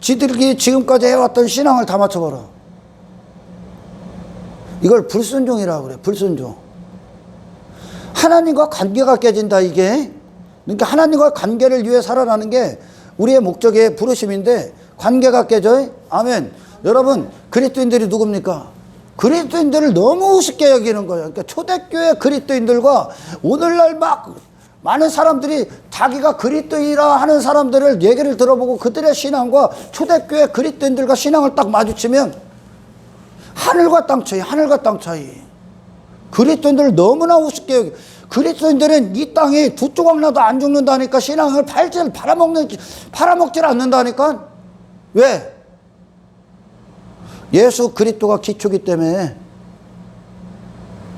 지들이 지금까지 해왔던 신앙을 다 맞춰버려. 이걸 불순종이라고 그래. 불순종. 하나님과 관계가 깨진다 이게. 그러니까 하나님과 관계를 위해 살아나는 게 우리의 목적의 부르심인데 관계가 깨져. 아멘. 여러분 그리스도인들이 누굽니까? 그리스도인들을 너무 우습게 여기는 거예요. 그러니까 초대교회 그리스도인들과 오늘날 막 많은 사람들이 자기가 그리스도인이라 하는 사람들을 얘기를 들어보고 그들의 신앙과 초대교회 그리스도인들과 신앙을 딱 마주치면 하늘과 땅 차이, 하늘과 땅 차이. 그리스도인들을 너무나 우습게 여기. 그리스도인들은 이 땅에 두 조각 나도 안 죽는다니까 신앙을 팔아먹질 않는다니까. 왜? 예수 그리스도가 기초기 때문에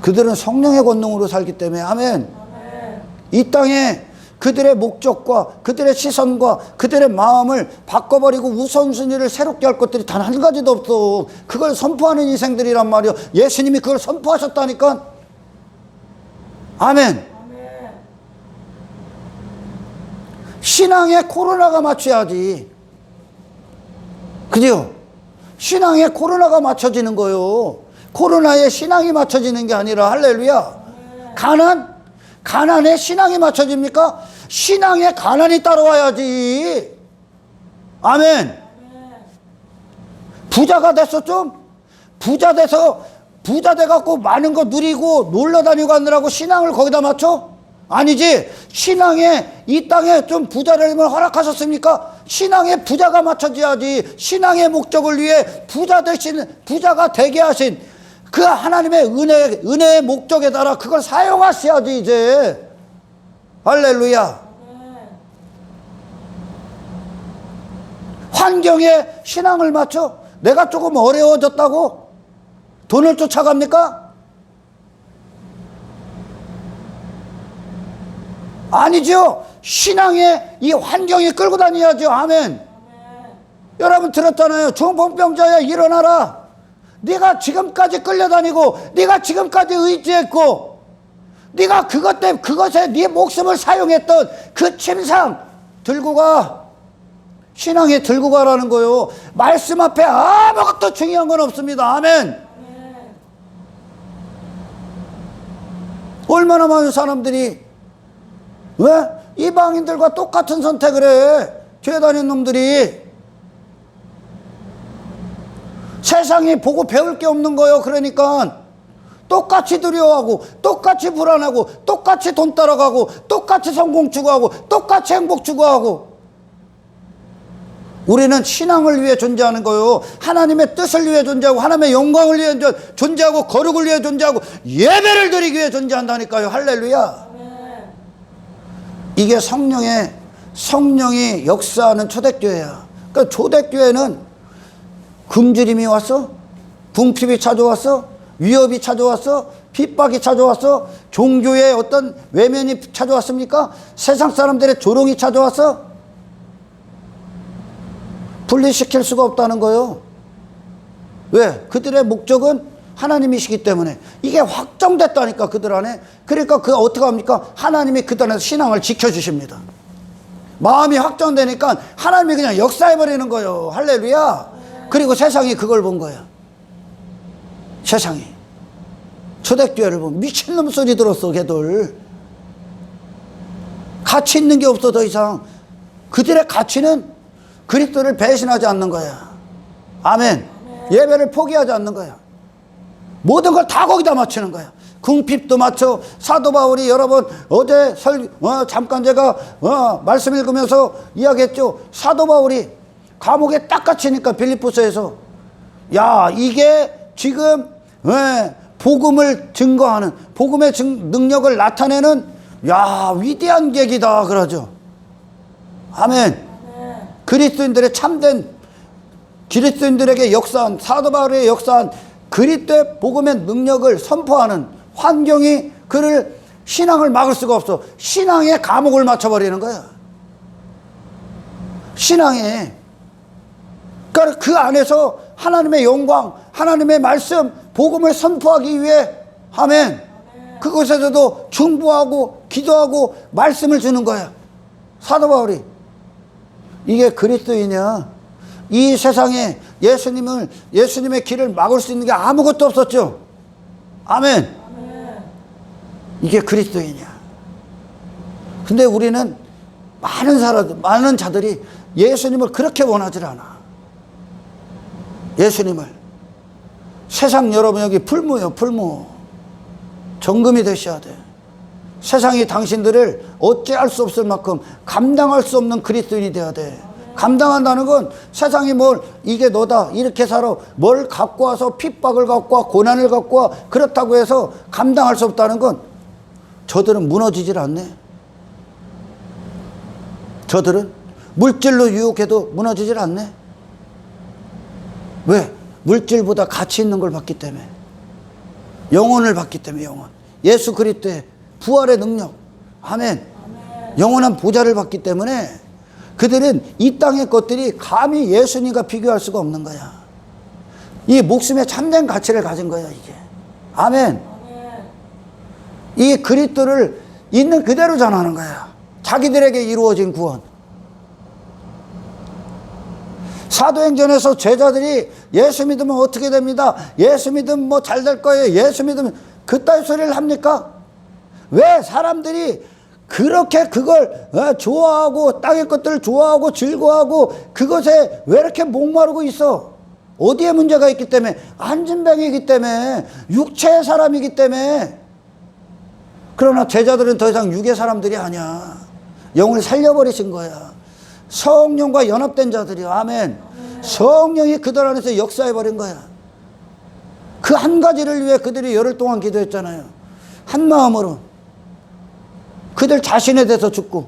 그들은 성령의 권능으로 살기 때문에 아멘. 이 땅에 그들의 목적과 그들의 시선과 그들의 마음을 바꿔버리고 우선순위를 새롭게 할 것들이 단 한 가지도 없어. 그걸 선포하는 인생들이란 말이야. 예수님이 그걸 선포하셨다니까. 아멘. 신앙에 코로나가 맞춰야지. 그죠? 신앙에 코로나가 맞춰지는 거요. 코로나에 신앙이 맞춰지는 게 아니라 할렐루야. 가난에 신앙이 맞춰집니까? 신앙에 가난이 따라와야지. 아멘. 부자가 됐어 좀? 부자 돼갖고 많은 거 누리고 놀러 다니고 하느라고 신앙을 거기다 맞춰? 아니지. 신앙에 이 땅에 좀 부자를 허락하셨습니까? 신앙에 부자가 맞춰져야지. 신앙의 목적을 위해 부자가 되게 하신 그 하나님의 은혜의 목적에 따라 그걸 사용하셔야지 이제. 할렐루야. 환경에 신앙을 맞춰? 내가 조금 어려워졌다고 돈을 쫓아갑니까? 아니죠. 신앙에 이 환경이 끌고 다녀야죠. 아멘. 여러분 들었잖아요. 중풍병자야 일어나라. 네가 지금까지 끌려다니고 네가 지금까지 의지했고 네가 그것에 네 목숨을 사용했던 그 침상 들고 가. 신앙에 들고 가라는 거요. 말씀 앞에 아무것도 중요한 건 없습니다. 아멘. 얼마나 많은 사람들이 왜? 이방인들과 똑같은 선택을 해. 교회 다니는 놈들이. 세상이 보고 배울 게 없는 거예요. 그러니까 똑같이 두려워하고 똑같이 불안하고 똑같이 돈 따라가고 똑같이 성공 추구하고 똑같이 행복 추구하고. 우리는 신앙을 위해 존재하는 거예요. 하나님의 뜻을 위해 존재하고 하나님의 영광을 위해 존재하고 거룩을 위해 존재하고 예배를 드리기 위해 존재한다니까요. 할렐루야. 이게 성령이 역사하는 초대교회야. 그러니까 초대교회는 굶주림이 왔어? 궁핍이 찾아왔어? 위협이 찾아왔어? 핍박이 찾아왔어? 종교의 어떤 외면이 찾아왔습니까? 세상 사람들의 조롱이 찾아왔어? 분리시킬 수가 없다는 거예요. 왜? 그들의 목적은 하나님이시기 때문에 이게 확정됐다니까 그들 안에. 그러니까 그 어떻게 합니까? 하나님이 그들 안에서 신앙을 지켜주십니다. 마음이 확정되니까 하나님이 그냥 역사해버리는 거예요. 할렐루야. 그리고 세상이 그걸 본 거야. 세상이 초대교회를 보면 미친놈 소리 들었어. 걔들 가치 있는 게 없어. 더 이상 그들의 가치는 그리스도를 배신하지 않는 거야. 아멘. 예배를 포기하지 않는 거야. 모든 걸 다 거기다 맞추는 거야. 궁핍도 맞춰. 사도 바울이 여러분 어제 잠깐 제가 말씀 읽으면서 이야기했죠. 사도 바울이 감옥에 딱 갇히니까 빌립보서에서 야 이게 지금 복음을 증거하는 복음의 능력을 나타내는 야 위대한 계기다 그러죠. 아멘. 그리스도인들의 참된 그리스도인들에게 역사한 사도 바울의 역사한 그리스도의 복음의 능력을 선포하는 환경이 그를 신앙을 막을 수가 없어. 신앙에 감옥을 맞춰버리는 거야. 신앙에. 그러니까 그 안에서 하나님의 영광, 하나님의 말씀, 복음을 선포하기 위해, 아멘, 그곳에서도 중보하고 기도하고 말씀을 주는 거야. 사도 바울이. 이게 그리스도이냐? 이 세상에 예수님의 길을 막을 수 있는 게 아무것도 없었죠. 아멘. 이게 그리스도이냐? 근데 우리는 많은 자들이 예수님을 그렇게 원하질 않아. 예수님을. 세상 여러분 여기 풀무요, 풀무. 정금이 되셔야 돼. 세상이 당신들을 어찌할 수 없을 만큼 감당할 수 없는 그리스도인이 되어야 돼. 감당한다는 건 세상이 이게 너다, 이렇게 살아, 뭘 갖고 와서 핍박을 갖고 와, 고난을 갖고 와, 그렇다고 해서 감당할 수 없다는 건 저들은 무너지질 않네. 저들은 물질로 유혹해도 무너지질 않네. 왜? 물질보다 가치 있는 걸 받기 때문에. 영혼을 받기 때문에. 영혼. 예수 그리스도의 부활의 능력. 아멘. 영원한 보좌를 받기 때문에 그들은 이 땅의 것들이 감히 예수님과 비교할 수가 없는 거야. 이 목숨에 참된 가치를 가진 거야, 이게. 아멘. 이 그리스도를 있는 그대로 전하는 거야. 자기들에게 이루어진 구원. 사도행전에서 제자들이 예수 믿으면 어떻게 됩니다, 예수 믿으면 뭐 잘 될 거예요, 예수 믿으면, 그따위 소리를 합니까? 왜 사람들이 그렇게 그걸 좋아하고 땅의 것들을 좋아하고 즐거워하고 그것에 왜 이렇게 목마르고 있어? 어디에 문제가 있기 때문에? 안진뱅이기 때문에, 육체의 사람이기 때문에. 그러나 제자들은 더 이상 육의 사람들이 아니야. 영을 살려버리신 거야. 성령과 연합된 자들이요. 아멘. 성령이 그들 안에서 역사해버린 거야. 그 한 가지를 위해 그들이 열흘 동안 기도했잖아요. 한 마음으로. 그들 자신에 대해서 죽고.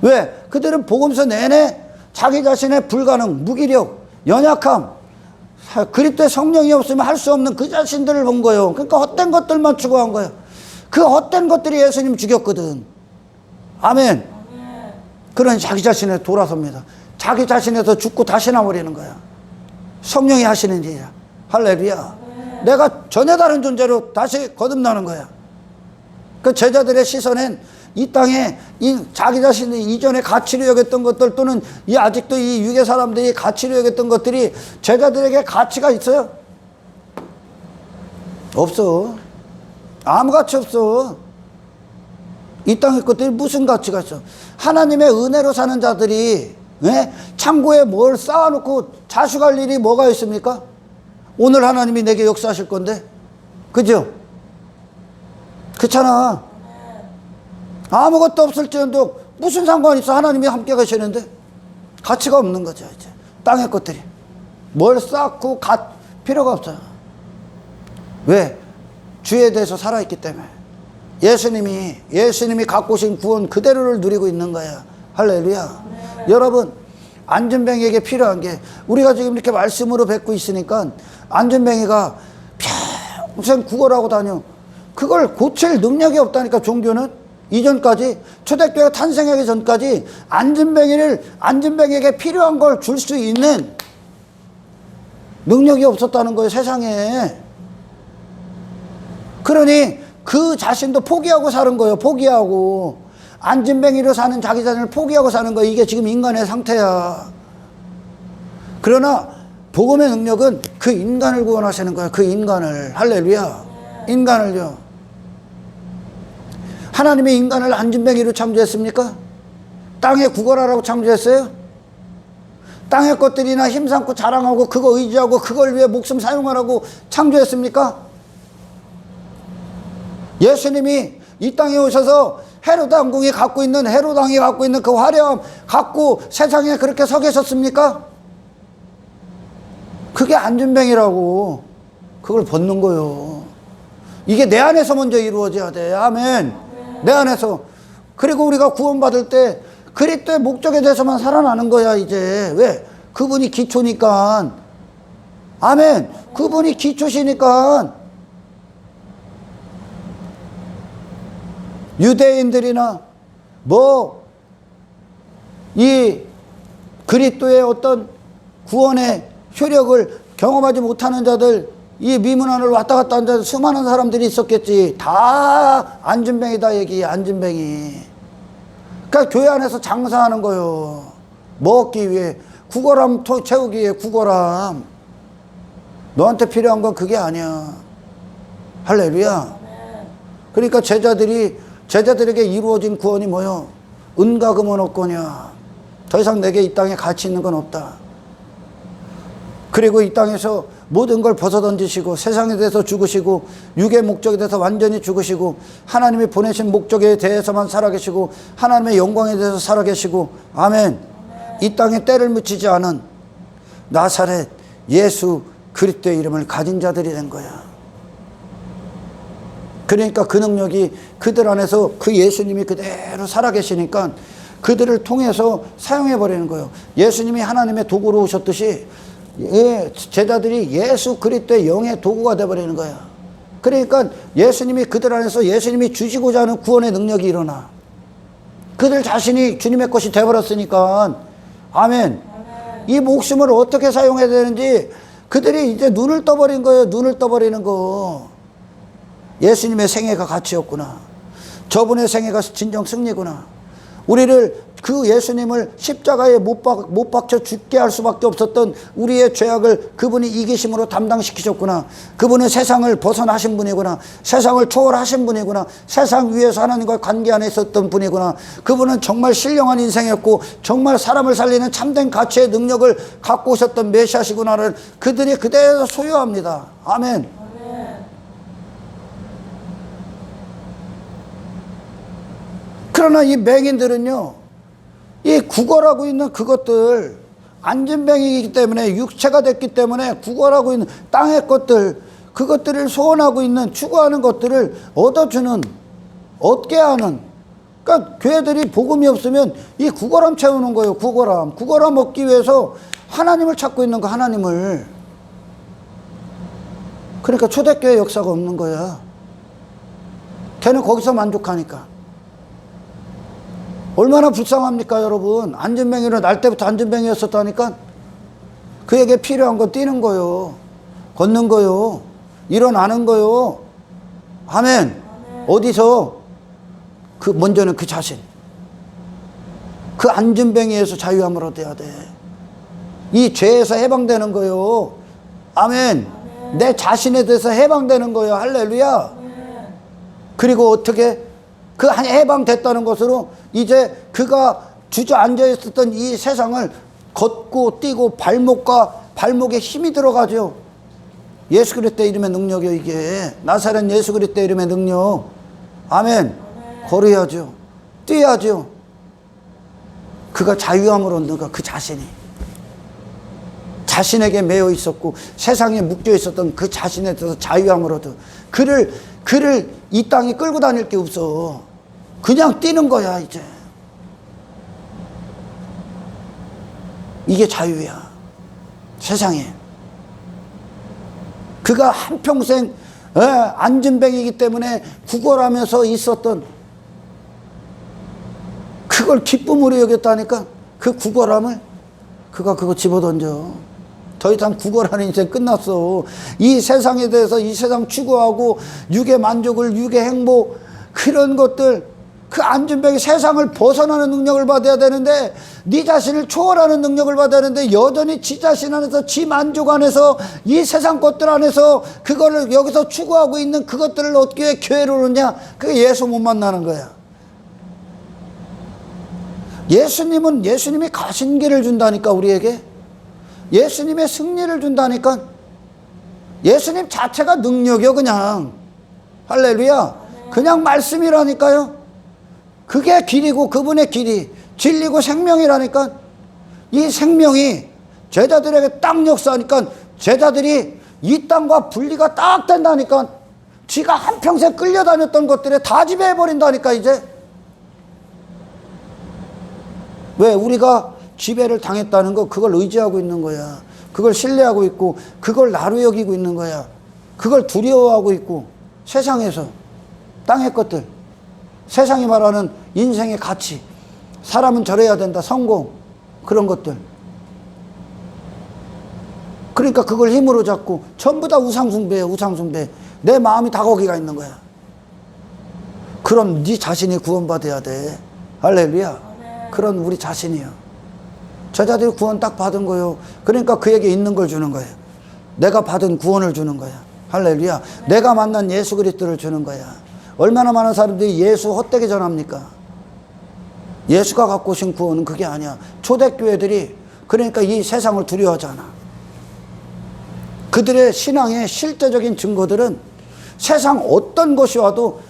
왜? 그들은 복음서 내내 자기 자신의 불가능, 무기력, 연약함, 그리스도의 성령이 없으면 할 수 없는 그 자신들을 본 거예요. 그러니까 헛된 것들만 추구한 거예요. 그 헛된 것들이 예수님 죽였거든. 아멘. 그러니 자기 자신에 돌아섭니다. 자기 자신에서 죽고 다시 나버리는 거야. 성령이 하시는 일이야. 할렐루야. 내가 전혀 다른 존재로 다시 거듭나는 거야. 그 제자들의 시선엔 이 땅에 자기 자신이 이전에 가치로 여겼던 것들, 또는 아직도 이 육의 사람들이 가치로 여겼던 것들이 제자들에게 가치가 있어요? 없어. 아무 가치 없어. 이 땅의 것들이 무슨 가치가 있어? 하나님의 은혜로 사는 자들이 창고에 뭘 쌓아놓고 자식할 일이 뭐가 있습니까? 오늘 하나님이 내게 역사하실 건데, 그죠? 그렇잖아. 아무것도 없을지언도 무슨 상관이 있어? 하나님이 함께 가시는데. 가치가 없는 거죠, 이제. 땅의 것들이. 뭘 쌓고 필요가 없어요. 왜? 주에 대해서 살아있기 때문에. 예수님이 갖고 오신 구원 그대로를 누리고 있는 거야. 할렐루야. 여러분, 안전뱅이에게 필요한 게, 우리가 지금 이렇게 말씀으로 뵙고 있으니까 안전뱅이가 평생 구걸하고 다녀. 그걸 고칠 능력이 없다니까. 종교는 이전까지, 초대교회가 탄생하기 전까지 안전뱅이에게 필요한 걸 줄 수 있는 능력이 없었다는 거예요, 세상에. 그러니 그 자신도 포기하고 사는 거예요. 포기하고. 안진뱅이로 사는 자기 자신을 포기하고 사는 거예요. 이게 지금 인간의 상태야. 그러나 복음의 능력은 그 인간을 구원하시는 거예요. 그 인간을. 할렐루야. 인간을요. 하나님이 인간을 안진뱅이로 창조했습니까? 땅에 구걸하라고 창조했어요? 땅의 것들이나 힘삼고 자랑하고 그거 의지하고 그걸 위해 목숨 사용하라고 창조했습니까? 예수님이 이 땅에 오셔서 헤로드 왕궁이 갖고 있는, 헤로드 왕이 갖고 있는 그 화려함 갖고 세상에 그렇게 서 계셨습니까? 그게 안전뱅이라고. 그걸 벗는 거요. 이게 내 안에서 먼저 이루어져야 돼. 아멘. 내 안에서. 그리고 우리가 구원받을 때 그리스도의 목적에 대해서만 살아나는 거야, 이제. 왜? 그분이 기초니까. 아멘. 그분이 기초시니까. 유대인들이나 이 그리스도의 어떤 구원의 효력을 경험하지 못하는 자들, 이 미문안을 왔다 갔다 하는 자들 수많은 사람들이 있었겠지. 다 안진뱅이다 얘기, 안진뱅이. 그러니까 교회 안에서 장사하는 거요. 먹기 위해, 구걸함 채우기 위해 구걸함. 너한테 필요한 건 그게 아니야. 할렐루야. 그러니까 제자들에게 이루어진 구원이 뭐요? 은과 금은 없거냐. 더 이상 내게 이 땅에 가치 있는 건 없다. 그리고 이 땅에서 모든 걸 벗어던지시고 세상에 대해서 죽으시고 육의 목적에 대해서 완전히 죽으시고 하나님이 보내신 목적에 대해서만 살아계시고 하나님의 영광에 대해서 살아계시고 아멘. 이 땅에 때를 묻히지 않은 나사렛 예수 그리스도의 이름을 가진 자들이 된 거야. 그러니까 그 능력이 그들 안에서 그 예수님이 그대로 살아계시니까 그들을 통해서 사용해 버리는 거예요. 예수님이 하나님의 도구로 오셨듯이 제자들이 예수 그리스도의 영의 도구가 되어버리는 거야. 그러니까 예수님이 그들 안에서 예수님이 주시고자 하는 구원의 능력이 일어나. 그들 자신이 주님의 것이 되어버렸으니까 아멘. 이 목숨을 어떻게 사용해야 되는지 그들이 이제 눈을 떠버린 거예요. 눈을 떠버리는 거. 예수님의 생애가 가치였구나. 저분의 생애가 진정 승리구나. 우리를 그 예수님을 십자가에 못 박혀 죽게 할 수밖에 없었던 우리의 죄악을 그분이 이기심으로 담당시키셨구나. 그분은 세상을 벗어나신 분이구나. 세상을 초월하신 분이구나. 세상 위에서 하나님과 관계 안에 있었던 분이구나. 그분은 정말 신령한 인생이었고 정말 사람을 살리는 참된 가치의 능력을 갖고 오셨던 메시아시구나를 그들이 그대로 소유합니다. 아멘. 그러나 이 맹인들은요, 이 구걸하고 있는 그것들, 안진뱅이이기 때문에 육체가 됐기 때문에 구걸하고 있는 땅의 것들, 그것들을 소원하고 있는 추구하는 것들을 얻어주는, 얻게 하는. 그러니까 교회들이 복음이 없으면 이 구걸함 채우는 거예요. 구걸함 얻기 위해서 하나님을 찾고 있는 거, 하나님을. 그러니까 초대교회 역사가 없는 거야. 걔는 거기서 만족하니까. 얼마나 불쌍합니까, 여러분? 안진뱅이로 날 때부터 안진뱅이였었다니까. 그에게 필요한 건 뛰는 거요. 걷는 거요. 일어나는 거요. 아멘. 어디서? 먼저는 그 자신. 그 안진뱅이에서 자유함을 얻어야 돼. 이 죄에서 해방되는 거요. 아멘. 내 자신에 대해서 해방되는 거요. 할렐루야. 그리고 어떻게? 그 해방됐다는 것으로 이제 그가 주저앉아 있었던 이 세상을 걷고 뛰고 발목에 힘이 들어가죠. 예수 그리스도의 이름의 능력이요. 이게 나사렛 예수 그리스도의 이름의 능력. 아멘. 걸어야죠. 뛰어야죠. 그가 자유함을 얻는 거, 그 자신이. 자신에게 매여 있었고 세상에 묶여 있었던 그 자신에 대해서 자유함을 얻어. 그를 이 땅에 끌고 다닐 게 없어. 그냥 뛰는 거야, 이제. 이게 자유야. 세상에. 그가 한평생 안진뱅이기 때문에 구걸하면서 있었던 그걸 기쁨으로 여겼다니까. 그 구걸함을 그가 그거 집어던져. 더 이상 구걸하는 인생 끝났어. 이 세상에 대해서 이 세상 추구하고 육의 만족을, 육의 행복, 그런 것들, 그 안진뱅이 세상을 벗어나는 능력을 받아야 되는데, 네 자신을 초월하는 능력을 받아야 되는데, 여전히 지 자신 안에서, 지 만족 안에서, 이 세상 것들 안에서 그거를 여기서 추구하고 있는 그것들을 얻기 위해 교회를 오느냐? 그게 예수 못 만나는 거야. 예수님이 가신 길을 준다니까, 우리에게. 예수님의 승리를 준다니까. 예수님 자체가 능력이요, 그냥. 할렐루야. 그냥 말씀이라니까요. 그게 길이고 그분의 길이 진리고 생명이라니까. 이 생명이 제자들에게 딱 역사하니까 제자들이 이 땅과 분리가 딱 된다니까. 지가 한평생 끌려다녔던 것들에 다 지배해버린다니까, 이제. 왜? 우리가 지배를 당했다는 거, 그걸 의지하고 있는 거야. 그걸 신뢰하고 있고 그걸 나로 여기고 있는 거야. 그걸 두려워하고 있고. 세상에서 땅의 것들, 세상이 말하는 인생의 가치, 사람은 저래야 된다, 성공, 그런 것들. 그러니까 그걸 힘으로 잡고 전부 다 우상숭배예요. 우상숭배. 내 마음이 다 거기가 있는 거야. 그럼 네 자신이 구원받아야 돼. 할렐루야. 그런 우리 자신이요. 저자들이 구원 딱 받은 거요. 그러니까 그에게 있는 걸 주는 거예요. 내가 받은 구원을 주는 거야. 할렐루야. 내가 만난 예수 그리스도를 주는 거야. 얼마나 많은 사람들이 예수 헛되게 전합니까? 예수가 갖고 오신 구원은 그게 아니야. 초대교회들이 그러니까 이 세상을 두려워하잖아. 그들의 신앙의 실제적인 증거들은 세상 어떤 것이 와도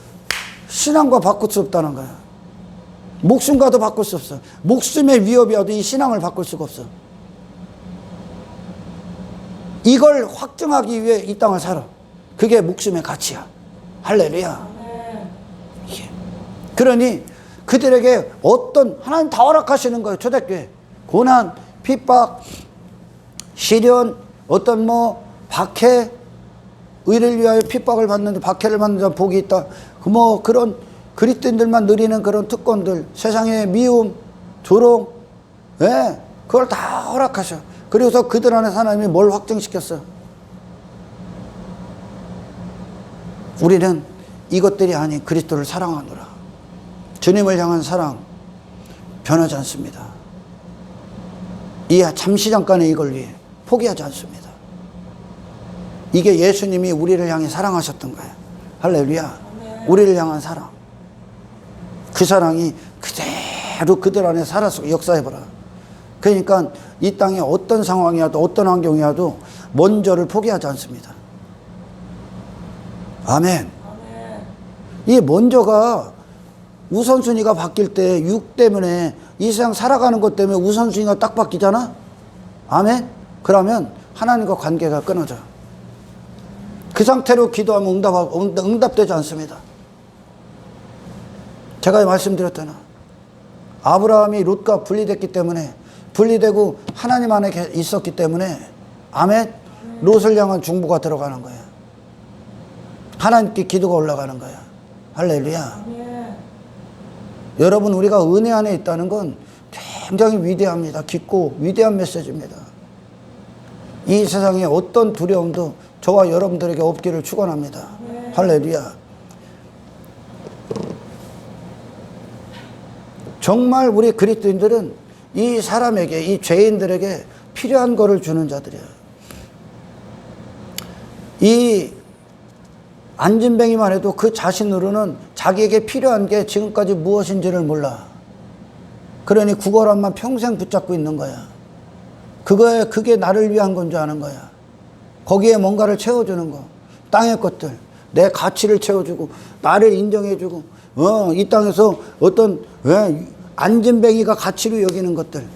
신앙과 바꿀 수 없다는 거야. 목숨과도 바꿀 수 없어. 목숨의 위협이 와도 이 신앙을 바꿀 수가 없어. 이걸 확증하기 위해 이 땅을 살아. 그게 목숨의 가치야. 할렐루야. 예. 그러니 그들에게 어떤 하나님 다 허락하시는 거예요. 초대교회. 고난, 핍박, 시련, 어떤 박해, 의를 위하여 핍박을 받는데 박해를 받는 자 복이 있다. 그런 그리스도인들만 누리는 그런 특권들, 세상의 미움, 조롱, 예, 그걸 다 허락하셔. 그래서 그들 안에 하나님이 뭘 확증시켰어? 우리는 이것들이 아닌 그리스도를 사랑하노라. 주님을 향한 사랑 변하지 않습니다. 이 잠시 잠깐의 이걸 위해 포기하지 않습니다. 이게 예수님이 우리를 향해 사랑하셨던 거예요. 할렐루야. 우리를 향한 사랑. 그 사랑이 그대로 그들 안에 살아서 역사해봐라. 그러니까 이 땅에 어떤 상황이어도 어떤 환경이어도 먼저를 포기하지 않습니다. 아멘. 이 먼저가 우선순위가 바뀔 때 육 때문에 이 세상 살아가는 것 때문에 우선순위가 딱 바뀌잖아. 아멘. 그러면 하나님과 관계가 끊어져. 그 상태로 기도하면 응답되지 않습니다. 제가 말씀드렸잖아. 아브라함이 롯과 분리됐기 때문에, 분리되고 하나님 안에 있었기 때문에, 아멘. 롯을 향한 중보가 들어가는 거야. 하나님께 기도가 올라가는 거야. 할렐루야. 여러분, 우리가 은혜 안에 있다는 건 굉장히 위대합니다. 깊고 위대한 메시지입니다. 이 세상에 어떤 두려움도 저와 여러분들에게 없기를 축원합니다. 할렐루야. 정말 우리 그리스도인들은 이 사람에게, 이 죄인들에게 필요한 거를 주는 자들이에요. 이 안진뱅이만 해도 그 자신으로는 자기에게 필요한 게 지금까지 무엇인지를 몰라. 그러니 구걸함만 평생 붙잡고 있는 거야. 그게 나를 위한 건 줄 아는 거야. 거기에 뭔가를 채워주는 거. 땅의 것들. 내 가치를 채워주고, 나를 인정해주고, 이 땅에서 어떤, 안진뱅이가 가치로 여기는 것들.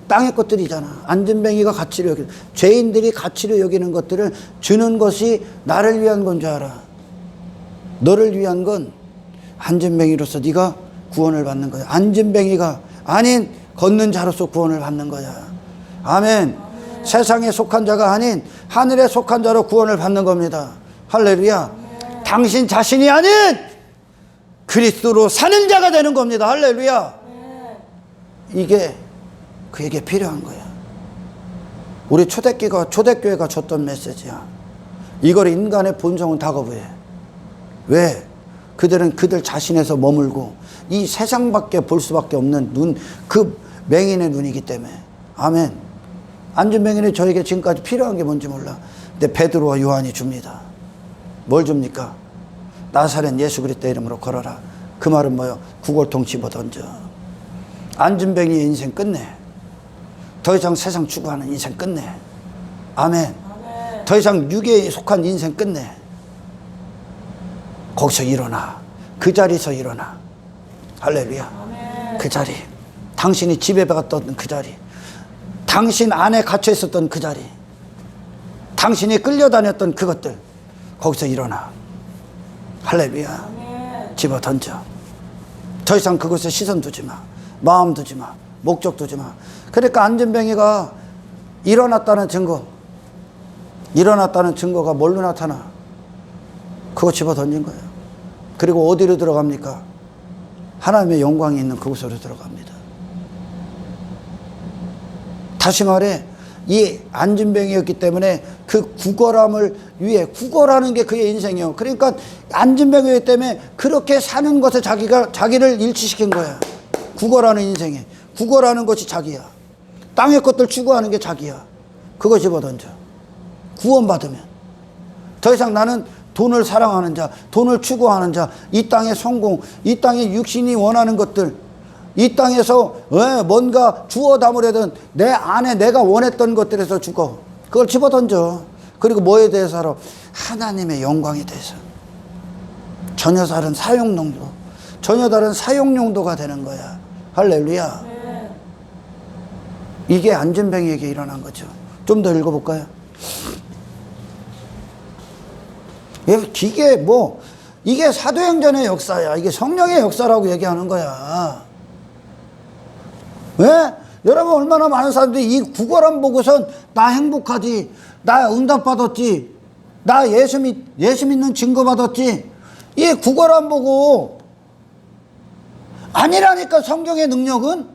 땅의 것들이잖아. 안진뱅이가 가치로 여기는, 죄인들이 가치로 여기는 것들을 주는 것이 나를 위한 건 줄 알아. 너를 위한 건 안진뱅이로서 네가 구원을 받는 거야. 안진뱅이가 아닌 걷는 자로서 구원을 받는 거야. 아멘. 세상에 속한 자가 아닌 하늘에 속한 자로 구원을 받는 겁니다. 할렐루야. 당신 자신이 아닌 그리스도로 사는 자가 되는 겁니다. 할렐루야. 이게 그에게 필요한 거야. 우리 초대교회가 줬던 메시지야. 이걸 인간의 본성은 다 거부해. 왜? 그들은 그들 자신에서 머물고 이 세상밖에 볼 수밖에 없는 눈, 그 맹인의 눈이기 때문에. 아멘. 안진뱅이는 저에게 지금까지 필요한 게 뭔지 몰라. 근데 베드로와 요한이 줍니다. 뭘 줍니까? 나사렛 예수 그리스도 이름으로 걸어라. 그 말은 뭐요? 구골통 집어 던져. 안진뱅이의 인생 끝내. 더 이상 세상 추구하는 인생 끝내. 아멘. 더 이상 육에 속한 인생 끝내. 거기서 일어나. 그 자리에서 일어나. 할렐루야. 아멘. 그 자리. 당신이 집에 갔던 그 자리. 당신 안에 갇혀 있었던 그 자리. 당신이 끌려다녔던 그것들. 거기서 일어나. 할렐루야. 아멘. 집어 던져. 더 이상 그곳에 시선 두지 마. 마음 두지 마. 목적 두지 마. 그러니까 안진뱅이가 일어났다는 증거가 뭘로 나타나? 그거 집어 던진 거예요. 그리고 어디로 들어갑니까? 하나님의 영광이 있는 그곳으로 들어갑니다. 다시 말해, 이 안진뱅이였기 때문에 그 구걸함을 위해, 구걸하는 게 그의 인생이요. 그러니까 안진뱅이였기 때문에 그렇게 사는 것에 자기를 일치시킨 거야. 구걸하는 인생에. 구걸하는 것이 자기야. 땅의 것들 추구하는 게 자기야. 그거 집어던져. 구원받으면. 더 이상 나는 돈을 사랑하는 자, 돈을 추구하는 자, 이 땅의 성공, 이 땅의 육신이 원하는 것들, 이 땅에서 뭔가 주워 담으려던 내 안에 내가 원했던 것들에서 죽어. 그걸 집어던져. 그리고 뭐에 대해서 알아? 하나님의 영광에 대해서. 전혀 다른 사용용도. 전혀 다른 사용용도가 되는 거야. 할렐루야. 이게 안진뱅이에게 일어난 거죠. 좀 더 읽어볼까요? 이게 사도행전의 역사야. 이게 성령의 역사라고 얘기하는 거야. 왜? 여러분, 얼마나 많은 사람들이 이 구걸함 보고선 나 행복하지, 나 응답받았지, 나 예수 믿는 증거 받았지, 이 구걸함 보고 아니라니까. 성경의 능력은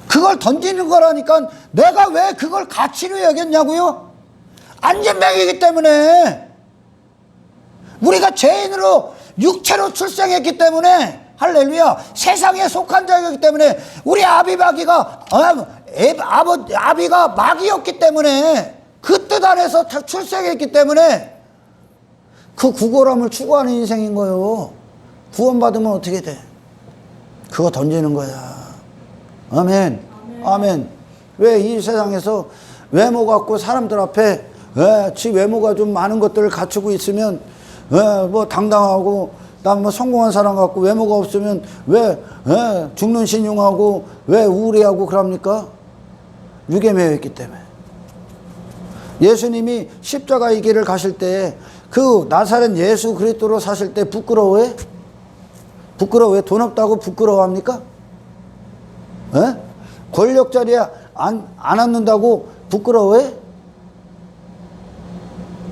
그걸 던지는 거라니까. 내가 왜 그걸 가치로 여겼냐고요? 안진뱅이기 때문에. 우리가 죄인으로 육체로 출생했기 때문에, 할렐루야, 세상에 속한 자이기 때문에, 우리 아비가 마귀였기 때문에, 그 뜻 안에서 출생했기 때문에 그 구걸함을 추구하는 인생인 거예요. 구원받으면 어떻게 돼? 그거 던지는 거야. 아멘. 아멘. 왜 이 세상에서 외모 갖고 사람들 앞에 지 외모가 좀 많은 것들을 갖추고 있으면 뭐 당당하고, 난 뭐 성공한 사람 같고, 외모가 없으면 왜 죽는 신용하고 왜 우울해하고 그럽니까? 육에 매여 있기 때문에. 예수님이 십자가의 길을 가실 때 그 나사렛 예수 그리스도로 사실 때 부끄러워해? 부끄러워해? 돈 없다고 부끄러워합니까? 권력 자리에 안 앉는다고 부끄러워해?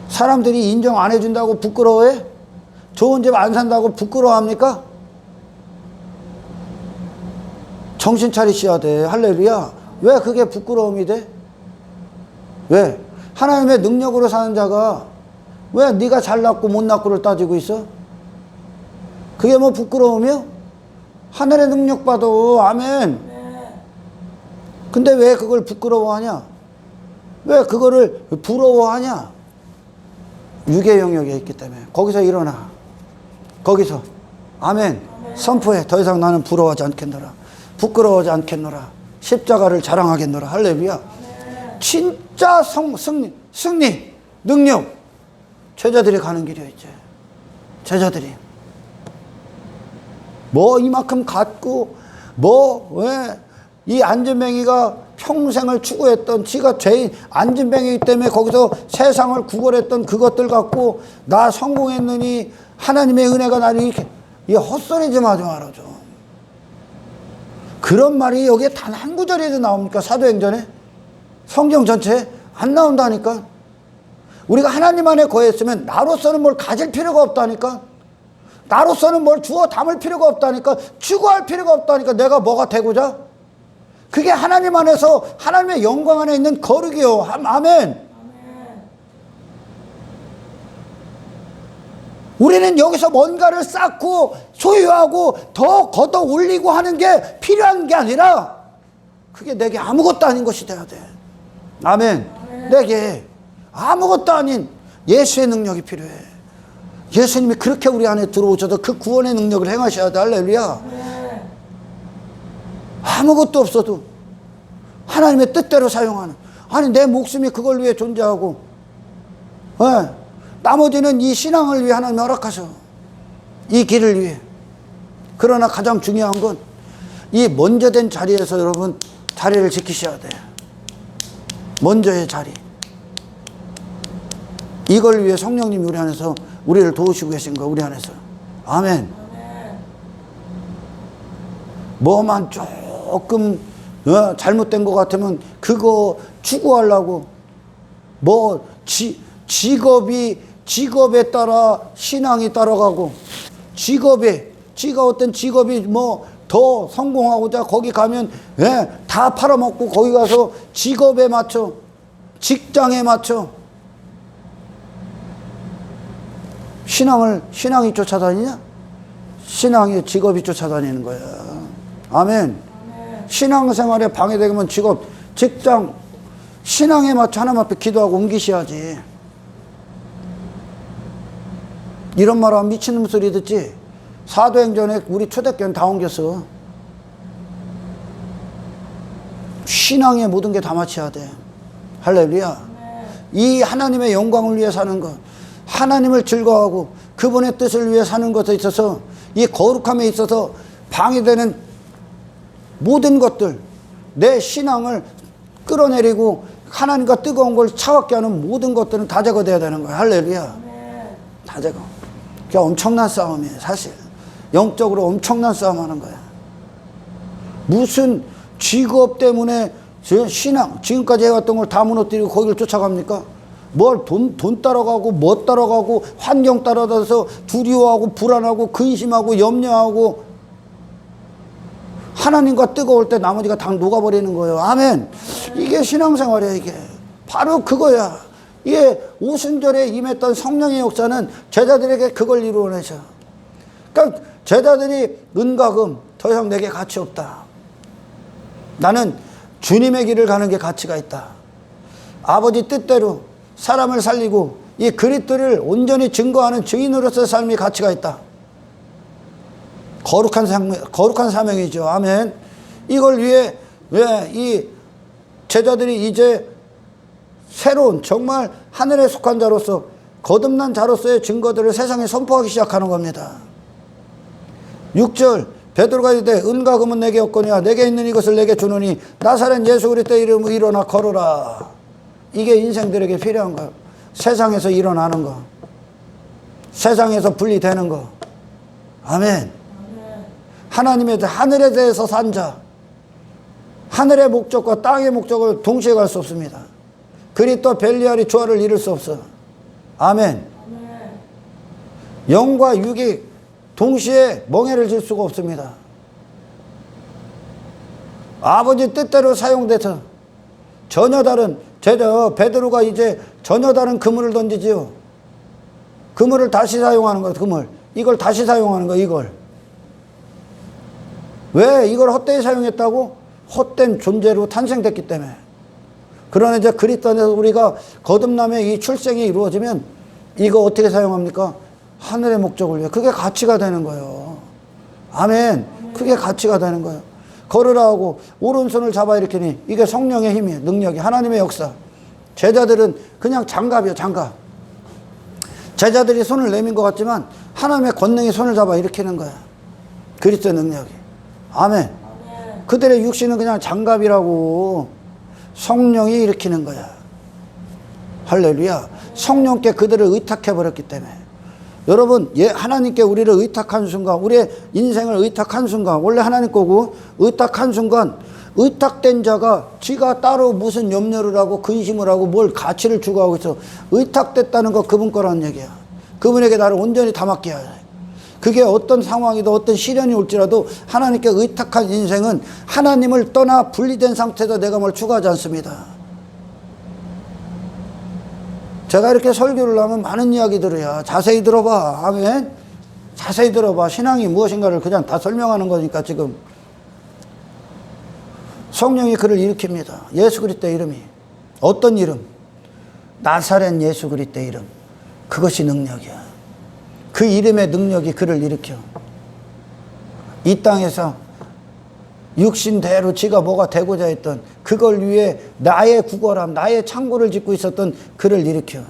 사람들이 인정 안 해준다고 부끄러워해? 좋은 집 안 산다고 부끄러워합니까? 정신 차리셔야 돼. 할렐루야. 왜 그게 부끄러움이 돼? 왜? 하나님의 능력으로 사는 자가 왜 네가 잘났고 못났고를 따지고 있어? 그게 뭐 부끄러움이요? 하늘의 능력 받아. 아멘. 근데 왜 그걸 부끄러워하냐? 왜 그거를 부러워하냐? 육의 영역에 있기 때문에. 거기서 일어나. 거기서 아멘. 선포해. 더 이상 나는 부러워하지 않겠노라. 부끄러워하지 않겠노라. 십자가를 자랑하겠노라. 할렐루야. 진짜 승리, 능력. 제자들이 가는 길이야, 이제. 제자들이. 뭐 이만큼 갖고, 왜 이 안진뱅이가 평생을 추구했던, 지가 죄인, 안진뱅이기 때문에 거기서 세상을 구걸했던 그것들 갖고 나 성공했느니 하나님의 은혜가 나를 이렇게, 이 헛소리 좀 하지 말아줘. 그런 말이 여기에 단 한 구절에도 나옵니까? 사도행전에? 성경 전체에? 안 나온다니까. 우리가 하나님 안에 거했으면 나로서는 뭘 가질 필요가 없다니까. 나로서는 뭘 주워 담을 필요가 없다니까. 추구할 필요가 없다니까. 내가 뭐가 되고자? 그게 하나님 안에서 하나님의 영광 안에 있는 거룩이요. 아멘. 우리는 여기서 뭔가를 쌓고 소유하고 더 걷어 올리고 하는 게 필요한 게 아니라 그게 내게 아무것도 아닌 것이 돼야 돼. 아멘. 내게 아무것도 아닌 예수의 능력이 필요해. 예수님이 그렇게 우리 안에 들어오셔서 그 구원의 능력을 행하셔야 돼. 할렐루야. 아무것도 없어도 하나님의 뜻대로 사용하는, 아니 내 목숨이 그걸 위해 존재하고, 나머지는 이 신앙을 위해 하나님이 허락하셔. 이 길을 위해. 그러나 가장 중요한 건 이 먼저 된 자리에서 여러분 자리를 지키셔야 돼. 먼저의 자리. 이걸 위해 성령님이 우리 안에서 우리를 도우시고 계신 거야. 우리 안에서. 아멘. 뭐만 조금 잘못된 것 같으면 그거 추구하려고, 뭐 직업에 따라 신앙이 따라가고, 어떤 직업이 뭐 더 성공하고자 거기 가면 예, 다 팔아먹고 거기 가서 직업에 맞춰 직장에 맞춰 신앙이 쫓아다니냐? 신앙이 직업이 쫓아다니는 거야. 아멘. 신앙생활에 방해되면 직업, 직장, 신앙에 맞춰 하나님 앞에 기도하고 옮기셔야지. 이런 말하면 미친놈 소리 듣지? 사도행전에 우리 초대교회는 다 옮겼어. 신앙의 모든 게 다 맞춰야 돼. 할렐루야. 이 하나님의 영광을 위해 사는 것, 하나님을 즐거워하고 그분의 뜻을 위해 사는 것에 있어서 이 거룩함에 있어서 방해되는 모든 것들, 내 신앙을 끌어내리고 하나님과 뜨거운 걸 차갑게 하는 모든 것들은 다 제거돼야 되는 거야. 할렐루야. 다 제거. 그게 엄청난 싸움이에요. 사실 영적으로 엄청난 싸움 하는 거야. 무슨 직업 때문에 신앙 지금까지 해왔던 걸 다 무너뜨리고 거기를 쫓아갑니까? 뭘 돈 따라가고 뭐 따라가고 환경 따라가서 두려워하고 불안하고 근심하고 염려하고 하나님과 뜨거울 때 나머지가 다 녹아버리는 거예요. 아멘. 이게 신앙생활이야. 이게 바로 그거야. 이게 오순절에 임했던 성령의 역사는 제자들에게 그걸 이루어내셔. 그러니까 제자들이 은과 금 더 이상 내게 가치 없다. 나는 주님의 길을 가는 게 가치가 있다. 아버지 뜻대로 사람을 살리고 이 그리스도를 온전히 증거하는 증인으로서의 삶이 가치가 있다. 거룩한 사명이죠. 아멘. 이걸 위해 왜 이 제자들이 이제 새로운 정말 하늘에 속한 자로서 거듭난 자로서의 증거들을 세상에 선포하기 시작하는 겁니다. 6절 베드로가 이르되 은과 금은 내게 없거니와 내게 있는 이것을 내게 주노니 나사렛 예수 그리스도의 이름으로 일어나 걸어라. 이게 인생들에게 필요한 거예요. 세상에서 일어나는 거, 세상에서 분리되는 거. 아멘. 하나님의 하늘에 대해서 산 자, 하늘의 목적과 땅의 목적을 동시에 갈 수 없습니다. 그리스도 벨리알이 조화를 이룰 수 없어. 아멘. 영과 육이 동시에 멍해를 질 수가 없습니다. 아버지 뜻대로 사용돼서 전혀 다른 베드로가 이제 전혀 다른 그물을 던지지요. 그물을 다시 사용하는 거예요. 그물 이걸 다시 사용하는 거예요. 이걸 왜 이걸 헛되이 사용했다고? 헛된 존재로 탄생됐기 때문에. 그러나 이제 그리스도 안에서 우리가 거듭남의 이 출생이 이루어지면 이거 어떻게 사용합니까? 하늘의 목적을 위해. 그게 가치가 되는 거예요. 아멘. 그게 가치가 되는 거예요. 걸으라 하고 오른손을 잡아 일으키니 이게 성령의 힘이에요. 능력이 하나님의 역사. 제자들은 그냥 장갑이에요. 장갑. 제자들이 손을 내민 것 같지만 하나님의 권능이 손을 잡아 일으키는 거야. 그리스도의 능력이. 아멘. 그들의 육신은 그냥 장갑이라고. 성령이 일으키는 거야. 할렐루야. 성령께 그들을 의탁해버렸기 때문에. 여러분, 하나님께 우리를 의탁한 순간, 우리의 인생을 의탁한 순간, 원래 하나님 거고, 의탁한 순간, 의탁된 자가 지가 따로 무슨 염려를 하고 근심을 하고 뭘 가치를 추구하고 있어. 의탁됐다는 거 그분 거라는 얘기야. 그분에게 나를 온전히 다 맡겨야 돼. 그게 어떤 상황이든 어떤 시련이 올지라도 하나님께 의탁한 인생은 하나님을 떠나 분리된 상태에서 내가 뭘 추구하지 않습니다. 제가 이렇게 설교를 하면 많은 이야기 들어야 자세히 들어봐. 아멘. 자세히 들어봐. 신앙이 무엇인가를 그냥 다 설명하는 거니까 지금. 성령이 그를 일으킵니다. 예수 그리스도의 이름이. 어떤 이름? 나사렛 예수 그리스도의 이름. 그것이 능력이야. 그 이름의 능력이 그를 일으켜. 이 땅에서 육신대로 지가 뭐가 되고자 했던 그걸 위해 나의 구걸함, 나의 창고를 짓고 있었던 그를 일으켜.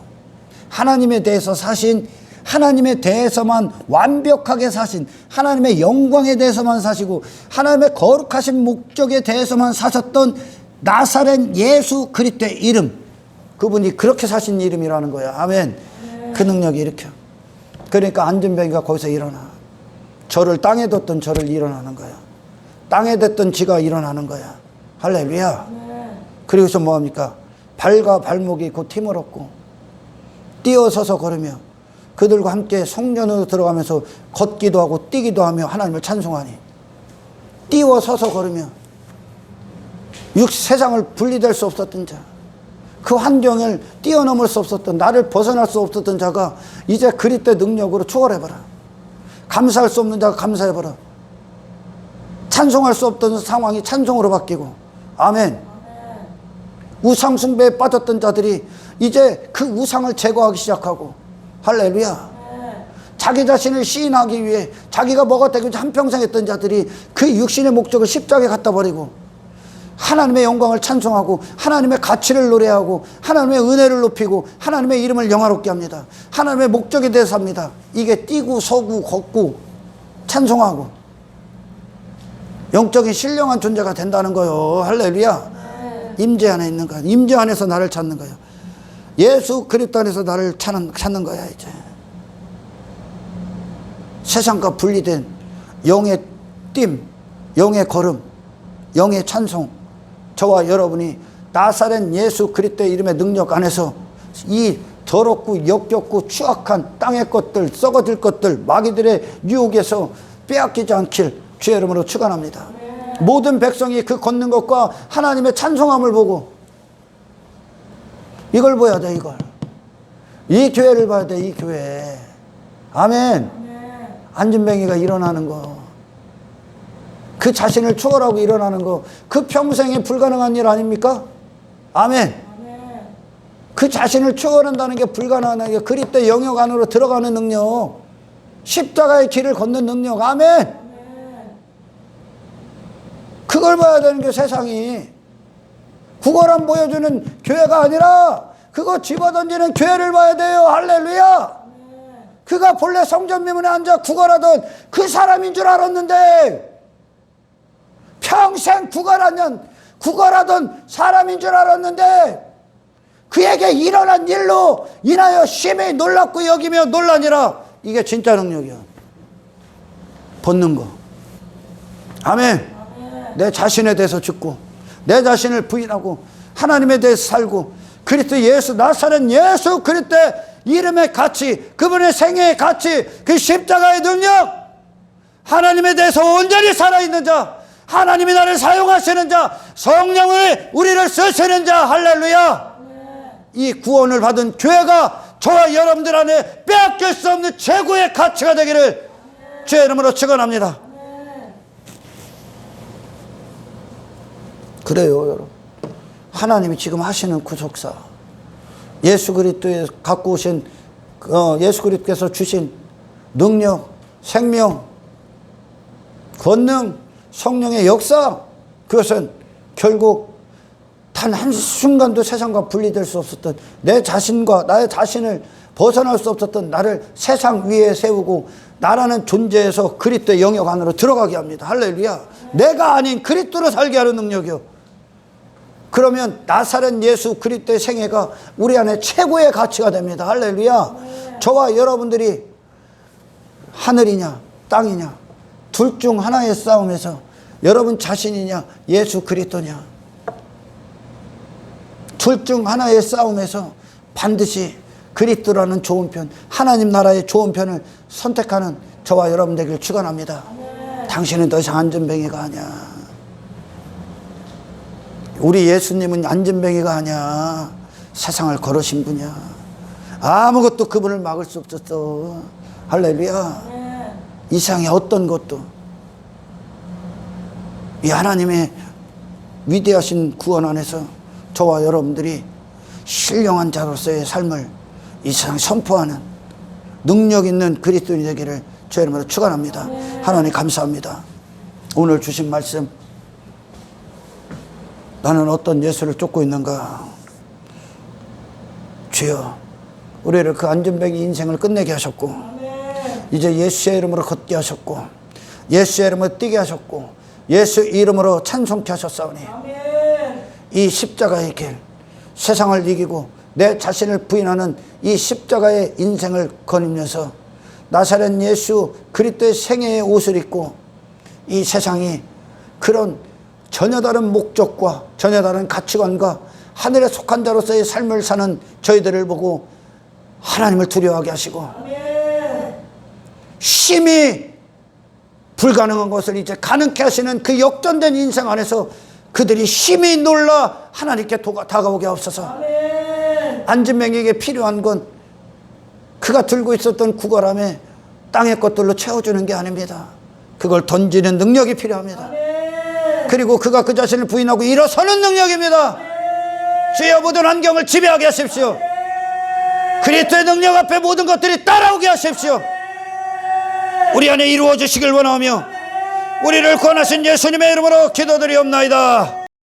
하나님에 대해서 사신, 하나님에 대해서만 완벽하게 사신, 하나님의 영광에 대해서만 사시고 하나님의 거룩하신 목적에 대해서만 사셨던 나사렛 예수 그리스도의 이름. 그분이 그렇게 사신 이름이라는 거야. 아멘. 그 능력이 일으켜. 그러니까 안전병이가 거기서 일어나. 저를 땅에 뒀던 저를 일어나는 거야. 땅에 뒀던 지가 일어나는 거야. 할렐루야. 그리고서 뭐합니까? 발과 발목이 곧 힘을 얻고 뛰어서서 걸으며 그들과 함께 성전으로 들어가면서 걷기도 하고 뛰기도 하며 하나님을 찬송하니. 띄워 서서 걸으며 세상을 분리될 수 없었던 자, 그 환경을 뛰어넘을 수 없었던, 나를 벗어날 수 없었던 자가 이제 그리스도의 능력으로 추월해봐라. 감사할 수 없는 자가 감사해봐라. 찬송할 수 없던 상황이 찬송으로 바뀌고. 아멘. 우상 숭배에 빠졌던 자들이 이제 그 우상을 제거하기 시작하고. 할렐루야. 자기 자신을 시인하기 위해 자기가 뭐가 되고 한평생 했던 자들이 그 육신의 목적을 십자가에 갖다 버리고 하나님의 영광을 찬송하고 하나님의 가치를 노래하고 하나님의 은혜를 높이고 하나님의 이름을 영화롭게 합니다. 하나님의 목적에 대해서 합니다. 이게 뛰고 서고 걷고 찬송하고 영적인 신령한 존재가 된다는 거요. 할렐루야. 임재 안에 있는 거야. 임재 안에서 나를 찾는 거야. 예수 그리스도 안에서 나를 찾는 거야. 이제 세상과 분리된 영의 뜀, 영의 걸음, 영의 찬송, 저와 여러분이 나사렛 예수 그리스도의 이름의 능력 안에서 이 더럽고 역겹고 추악한 땅의 것들, 썩어질 것들, 마귀들의 유혹에서 빼앗기지 않길 주의 이름으로 축원합니다. 모든 백성이 그 걷는 것과 하나님의 찬송함을 보고 이걸 봐야 돼. 이걸, 이 교회를 봐야 돼. 이 교회. 아멘. 안진뱅이가 일어나는 거, 그 자신을 초월하고 일어나는 거, 그 평생에 불가능한 일 아닙니까? 아멘. 그 자신을 초월한다는 게 불가능한 게 그리스도의 영역 안으로 들어가는 능력, 십자가의 길을 걷는 능력. 아멘. 그걸 봐야 되는 게 세상이. 구걸함 보여주는 교회가 아니라 그거 집어던지는 교회를 봐야 돼요. 할렐루야. 그가 본래 성전 미문에 앉아 구걸하던 그 사람인 줄 알았는데, 평생 구걸하던 사람인 줄 알았는데, 그에게 일어난 일로 인하여 심히 놀랍고 여기며 논란이라. 이게 진짜 능력이야. 벗는 거. 아멘. 내 자신에 대해서 죽고 내 자신을 부인하고 하나님에 대해서 살고 그리스도 예수, 나사렛 예수 그리스도의 이름의 가치, 그분의 생애의 가치, 그 십자가의 능력, 하나님에 대해서 온전히 살아있는 자, 하나님이 나를 사용하시는 자, 성령을 우리를 쓰시는 자. 할렐루야. 이 구원을 받은 교회가 저와 여러분들 안에 빼앗길 수 없는 최고의 가치가 되기를 주의 이름으로 축원합니다. 그래요, 여러분. 하나님이 지금 하시는 구속사, 예수 그리스도에 갖고 오신 예수 그리스도께서 주신 능력, 생명, 권능, 성령의 역사, 그것은 결국 단 한순간도 세상과 분리될 수 없었던 내 자신과 나의 자신을 벗어날 수 없었던 나를 세상 위에 세우고 나라는 존재에서 그리스도의 영역 안으로 들어가게 합니다. 할렐루야. 내가 아닌 그리스도로 살게 하는 능력이요. 그러면 나사렛 예수 그리스도의 생애가 우리 안에 최고의 가치가 됩니다. 할렐루야. 저와 여러분들이 하늘이냐 땅이냐 둘 중 하나의 싸움에서 여러분 자신이냐 예수 그리스도냐, 둘 중 하나의 싸움에서 반드시 그리스도라는 좋은 편, 하나님 나라의 좋은 편을 선택하는 저와 여러분 되길 축원합니다. 당신은 더 이상 안전뱅이가 아니야. 우리 예수님은 안전뱅이가 아니야. 세상을 걸으신 분이야. 아무것도 그분을 막을 수 없었어. 할렐루야. 이 세상의 어떤 것도 이 하나님의 위대하신 구원 안에서 저와 여러분들이 신령한 자로서의 삶을 이 세상에 선포하는 능력 있는 그리스도인이 되기를 주의 이름으로 축원합니다. 하나님 감사합니다. 오늘 주신 말씀, 나는 어떤 예수를 쫓고 있는가. 주여, 우리를 그 안전뱅이 인생을 끝내게 하셨고 이제 예수의 이름으로 걷게 하셨고 예수의 이름으로 뛰게 하셨고 예수 이름으로 찬송케 하셨사오니 이 십자가의 길, 세상을 이기고 내 자신을 부인하는 이 십자가의 인생을 거니면서 나사렛 예수 그리스도의 생애의 옷을 입고 이 세상이 그런 전혀 다른 목적과 전혀 다른 가치관과 하늘에 속한 자로서의 삶을 사는 저희들을 보고 하나님을 두려워하게 하시고 심히 불가능한 것을 이제 가능케 하시는 그 역전된 인생 안에서 그들이 힘이 놀라 하나님께 다가오게 하옵소서. 안진맹에게 필요한 건 그가 들고 있었던 구걸함에 땅의 것들로 채워주는 게 아닙니다. 그걸 던지는 능력이 필요합니다. 그리고 그가 그 자신을 부인하고 일어서는 능력입니다. 주여 모든 환경을 지배하게 하십시오. 그리스도의 능력 앞에 모든 것들이 따라오게 하십시오. 우리 안에 이루어 주시길 원하며 우리를 구원하신 예수님의 이름으로 기도드리옵나이다.